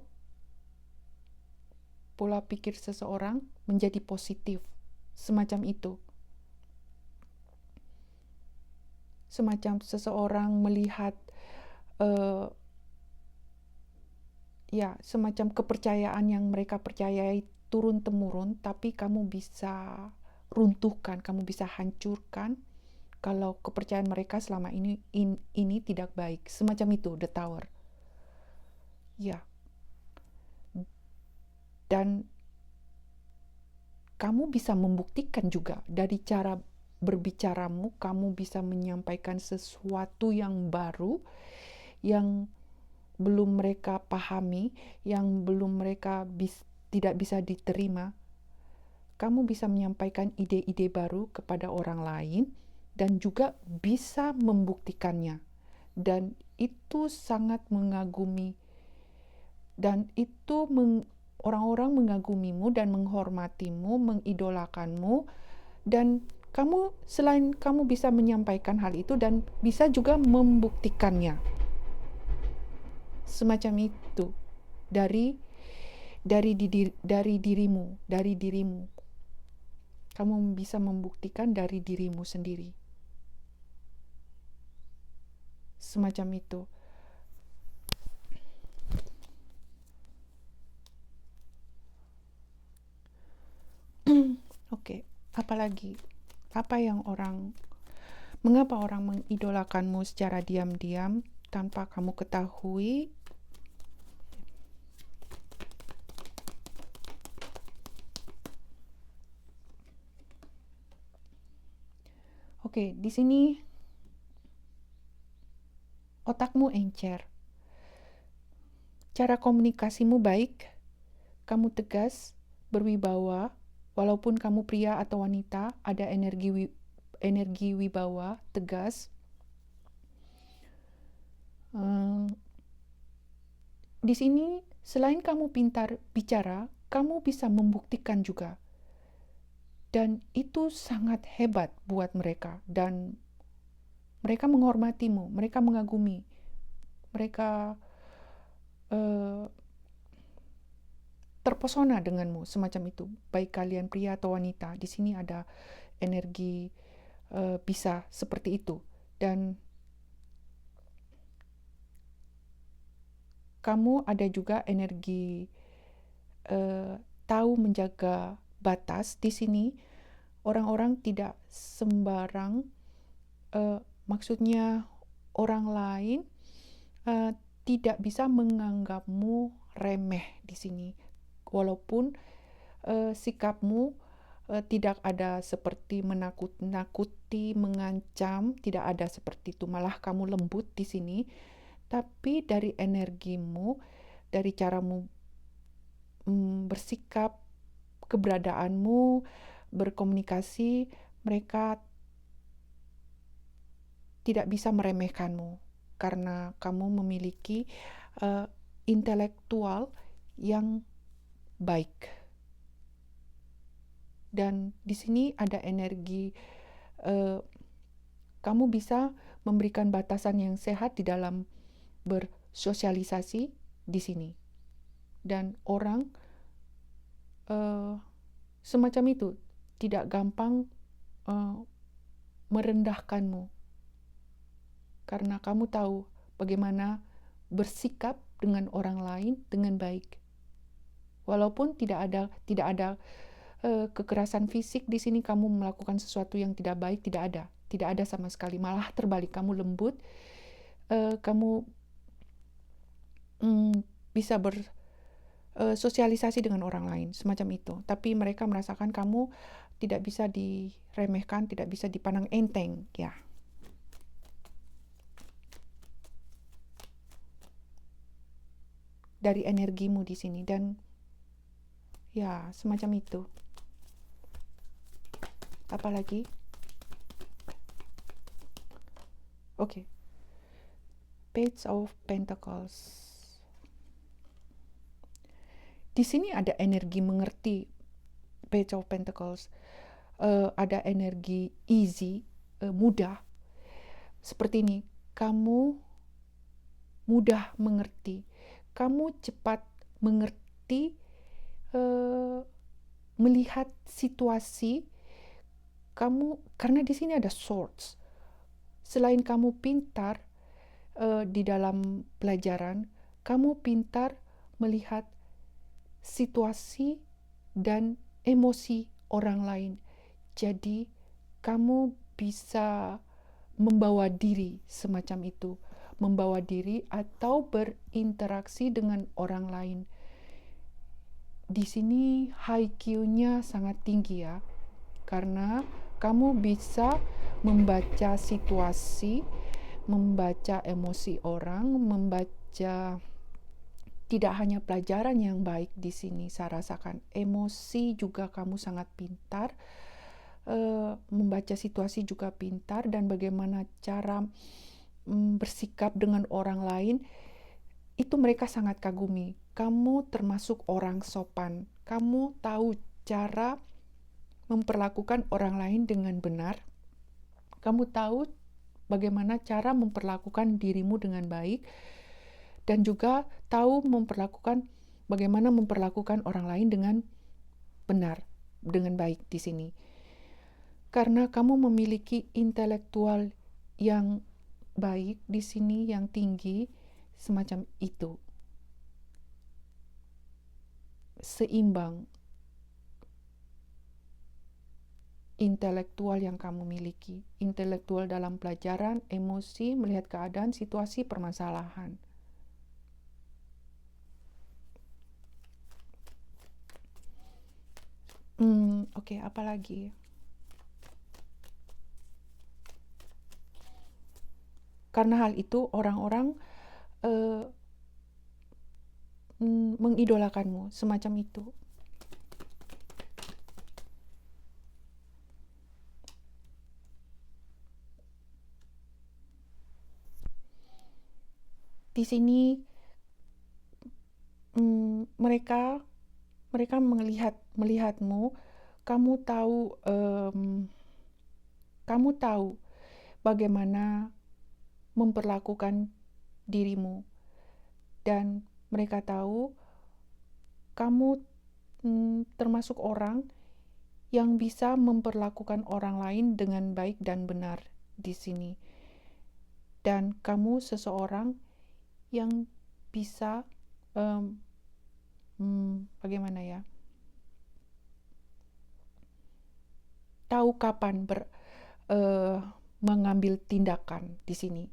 pola pikir seseorang menjadi positif, semacam itu. Semacam seseorang melihat semacam kepercayaan yang mereka percayai turun-temurun, tapi kamu bisa runtuhkan, kamu bisa hancurkan kalau kepercayaan mereka selama ini tidak baik. Semacam itu, The Tower. Ya. Dan kamu bisa membuktikan juga dari cara berbicaramu, kamu bisa menyampaikan sesuatu yang baru, yang belum mereka pahami, yang belum mereka tidak bisa diterima, kamu bisa menyampaikan ide-ide baru kepada orang lain dan juga bisa membuktikannya. Dan itu sangat mengagumi, dan itu orang-orang mengagumimu dan menghormatimu, mengidolakanmu, dan selain kamu bisa menyampaikan hal itu dan bisa juga membuktikannya. Semacam itu dari dirimu. Kamu bisa membuktikan dari dirimu sendiri. Semacam itu. Oke, apalagi? Mengapa orang mengidolakanmu secara diam-diam tanpa kamu ketahui? Oke, di sini otakmu encer. Cara komunikasimu baik, kamu tegas, berwibawa, walaupun kamu pria atau wanita, ada energi wibawa, tegas. Di sini, selain kamu pintar bicara, kamu bisa membuktikan juga. Dan itu sangat hebat buat mereka. Dan mereka menghormatimu, mereka mengagumi, mereka terpesona denganmu, semacam itu. Baik kalian pria atau wanita, di sini ada energi bisa seperti itu. Dan kamu ada juga energi tahu menjaga batas. Di sini orang-orang tidak sembarang, maksudnya orang lain tidak bisa menganggapmu remeh di sini, walaupun sikapmu tidak ada seperti menakut-nakuti, mengancam, tidak ada seperti itu. Malah kamu lembut di sini, tapi dari energimu, dari caramu bersikap, keberadaanmu, berkomunikasi, mereka tidak bisa meremehkanmu karena kamu memiliki intelektual yang baik. Dan di sini ada energi kamu bisa memberikan batasan yang sehat di dalam bersosialisasi di sini. Dan orang semacam itu tidak gampang merendahkanmu karena kamu tahu bagaimana bersikap dengan orang lain dengan baik. Walaupun tidak ada kekerasan fisik di sini, kamu melakukan sesuatu yang tidak baik, tidak ada sama sekali. Malah terbalik, kamu lembut, kamu bisa bersosialisasi dengan orang lain, semacam itu. Tapi mereka merasakan kamu tidak bisa diremehkan, tidak bisa dipandang enteng, ya. Dari energimu di sini, dan ya semacam itu. Apalagi? Oke. Page of Pentacles. Di sini ada energi mengerti. Page of Pentacles. Ada energi easy, mudah. Seperti ini. Kamu mudah mengerti. Kamu cepat mengerti, melihat situasi. Karena di sini ada swords. Selain kamu pintar di dalam pelajaran, kamu pintar melihat situasi dan emosi orang lain. Jadi kamu bisa membawa diri semacam itu, membawa diri atau berinteraksi dengan orang lain. Di sini IQ-nya sangat tinggi ya, karena kamu bisa membaca situasi, membaca emosi orang, membaca tidak hanya pelajaran yang baik di sini saya rasakan, emosi juga kamu sangat pintar, membaca situasi juga pintar, dan bagaimana cara bersikap dengan orang lain, itu mereka sangat kagumi. Kamu termasuk orang sopan, kamu tahu cara memperlakukan orang lain dengan benar, kamu tahu bagaimana cara memperlakukan dirimu dengan baik, dan juga tahu bagaimana memperlakukan orang lain dengan benar, dengan baik di sini. Karena kamu memiliki intelektual yang baik di sini, yang tinggi, semacam itu. Seimbang intelektual yang kamu miliki, intelektual dalam pelajaran, emosi, melihat keadaan, situasi, permasalahan. Oke, apa lagi? Karena hal itu orang-orang mengidolakanmu, semacam itu. Di sini mereka melihatmu, kamu tahu bagaimana memperlakukan dirimu, dan mereka tahu kamu termasuk orang yang bisa memperlakukan orang lain dengan baik dan benar di sini. Dan kamu seseorang yang bisa bagaimana ya? Tahu kapan mengambil tindakan di sini.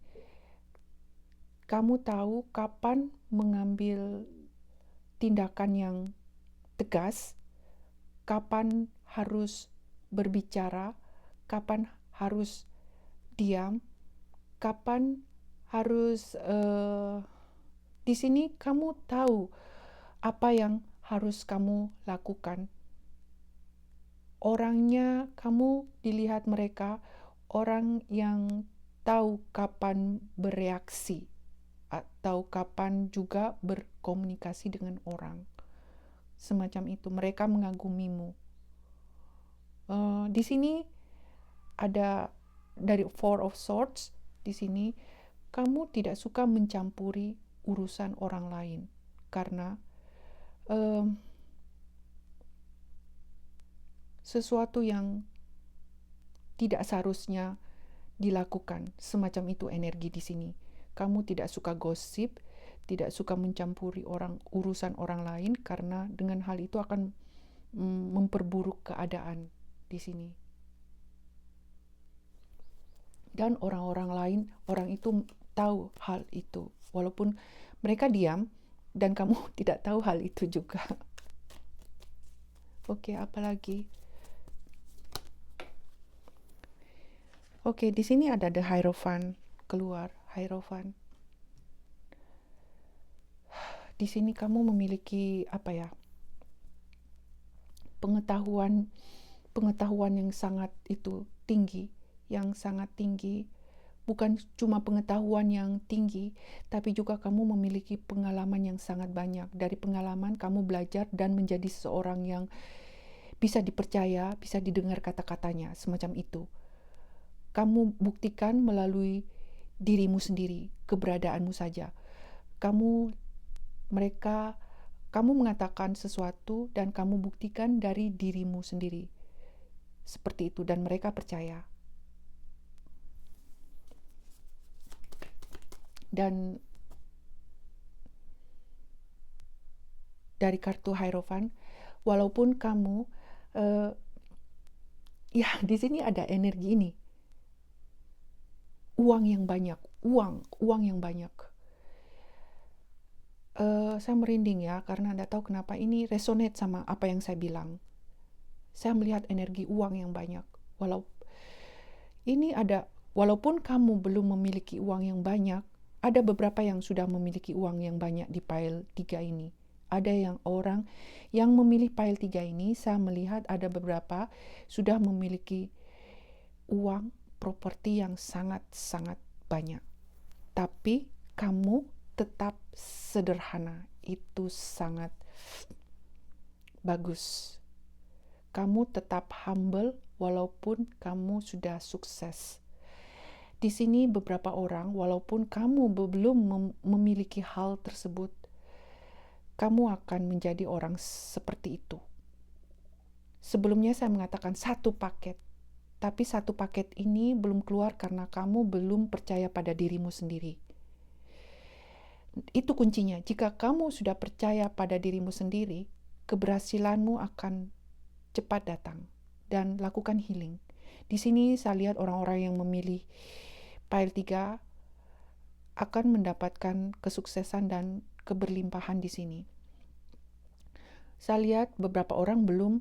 Kamu tahu kapan mengambil tindakan yang tegas, kapan harus berbicara, kapan harus diam, kapan harus di sini kamu tahu apa yang harus kamu lakukan. Orangnya, kamu dilihat mereka orang yang tahu kapan bereaksi atau kapan juga berkomunikasi dengan orang. Semacam itu, mereka mengagumimu. Di sini ada dari Four of Swords. Di sini kamu tidak suka mencampuri urusan orang lain karena sesuatu yang tidak seharusnya dilakukan. Semacam itu energi di sini. Kamu tidak suka gosip, tidak suka mencampuri urusan orang lain, karena dengan hal itu akan memperburuk keadaan di sini. Dan orang-orang lain, orang itu tahu hal itu, walaupun mereka diam dan kamu tidak tahu hal itu juga. Oke, apalagi? Oke, di sini ada The Hierophant keluar, Hierophant. Di sini kamu memiliki pengetahuan yang sangat tinggi, bukan cuma pengetahuan yang tinggi, tapi juga kamu memiliki pengalaman yang sangat banyak. Dari pengalaman kamu belajar dan menjadi seseorang yang bisa dipercaya, bisa didengar kata-katanya, semacam itu. Kamu buktikan melalui dirimu sendiri, keberadaanmu saja. Kamu mengatakan sesuatu dan kamu buktikan dari dirimu sendiri. Seperti itu, dan mereka percaya. Dan dari kartu Hierophant, walaupun kamu di sini ada energi ini. Uang yang banyak. Saya merinding ya, karena Anda tahu kenapa ini resonate sama apa yang saya bilang. Saya melihat energi uang yang banyak. Walaupun kamu belum memiliki uang yang banyak, Ada beberapa yang sudah memiliki uang yang banyak di pile 3 ini. Ada yang orang yang memilih pile 3 ini, saya melihat ada beberapa sudah memiliki uang properti yang sangat-sangat banyak. Tapi kamu tetap sederhana. Itu sangat bagus. Kamu tetap humble walaupun kamu sudah sukses. Di sini beberapa orang, walaupun kamu belum memiliki hal tersebut, kamu akan menjadi orang seperti itu. Sebelumnya saya mengatakan satu paket, tapi satu paket ini belum keluar karena kamu belum percaya pada dirimu sendiri. Itu kuncinya. Jika kamu sudah percaya pada dirimu sendiri, keberhasilanmu akan cepat datang dan lakukan healing. Di sini saya lihat orang-orang yang memilih pile 3 akan mendapatkan kesuksesan dan keberlimpahan di sini. Saya lihat beberapa orang belum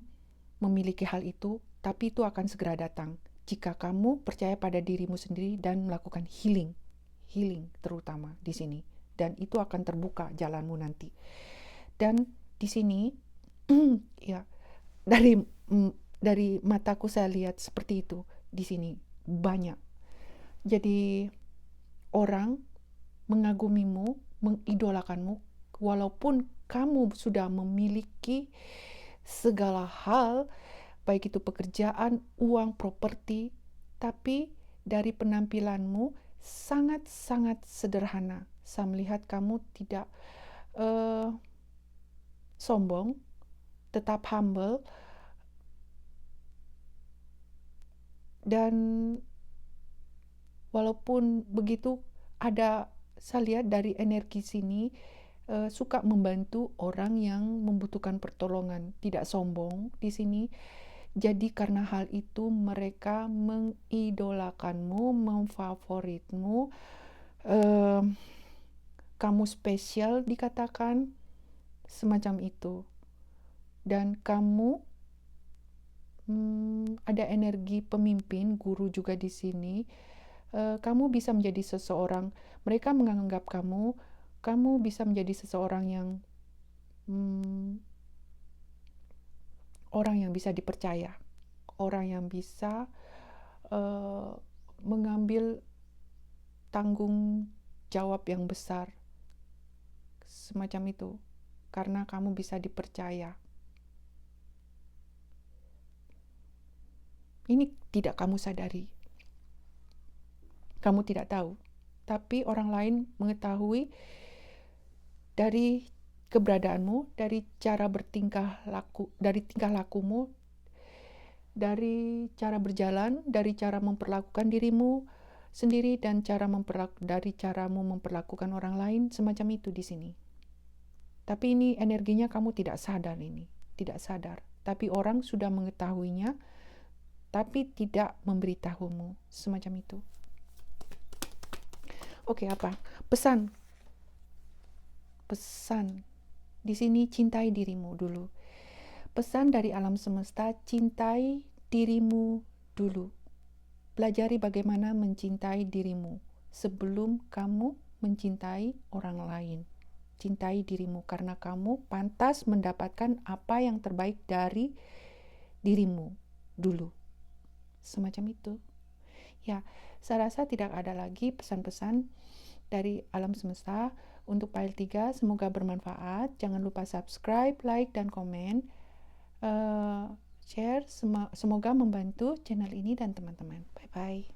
memiliki hal itu, tapi itu akan segera datang jika kamu percaya pada dirimu sendiri dan melakukan healing terutama di sini, dan itu akan terbuka jalanmu nanti. Dan di sini ya, dari mataku saya lihat seperti itu di sini banyak. Jadi orang mengagumimu, mengidolakanmu, walaupun kamu sudah memiliki segala hal, baik itu pekerjaan, uang, properti, tapi dari penampilanmu sangat-sangat sederhana. Saya melihat kamu tidak sombong, tetap humble, dan walaupun begitu, saya lihat dari energi sini suka membantu orang yang membutuhkan pertolongan, tidak sombong di sini. Jadi karena hal itu mereka mengidolakanmu, memfavoritmu, kamu spesial dikatakan, semacam itu. Dan kamu ada energi pemimpin, guru juga di sini. Kamu bisa menjadi seseorang, mereka menganggap kamu bisa menjadi seseorang yang orang yang bisa dipercaya, orang yang bisa mengambil tanggung jawab yang besar, semacam itu, karena kamu bisa dipercaya. Ini tidak kamu sadari. Kamu tidak tahu, tapi orang lain mengetahui dari keberadaanmu, dari cara bertingkah laku, dari tingkah lakumu, dari cara berjalan, dari cara memperlakukan dirimu sendiri, dan dari caramu memperlakukan orang lain, semacam itu di sini. Tapi ini energinya kamu tidak sadar tidak sadar. Tapi orang sudah mengetahuinya, tapi tidak memberitahumu, semacam itu. Oke, apa? Pesan. Di sini cintai dirimu dulu. Pesan dari alam semesta, cintai dirimu dulu. Pelajari bagaimana mencintai dirimu sebelum kamu mencintai orang lain. Cintai dirimu karena kamu pantas mendapatkan apa yang terbaik dari dirimu dulu. Semacam itu. Ya, saya rasa tidak ada lagi pesan-pesan dari alam semesta untuk file 3. Semoga bermanfaat. Jangan lupa subscribe, like, dan komen. Share, semoga membantu channel ini dan teman-teman. Bye-bye.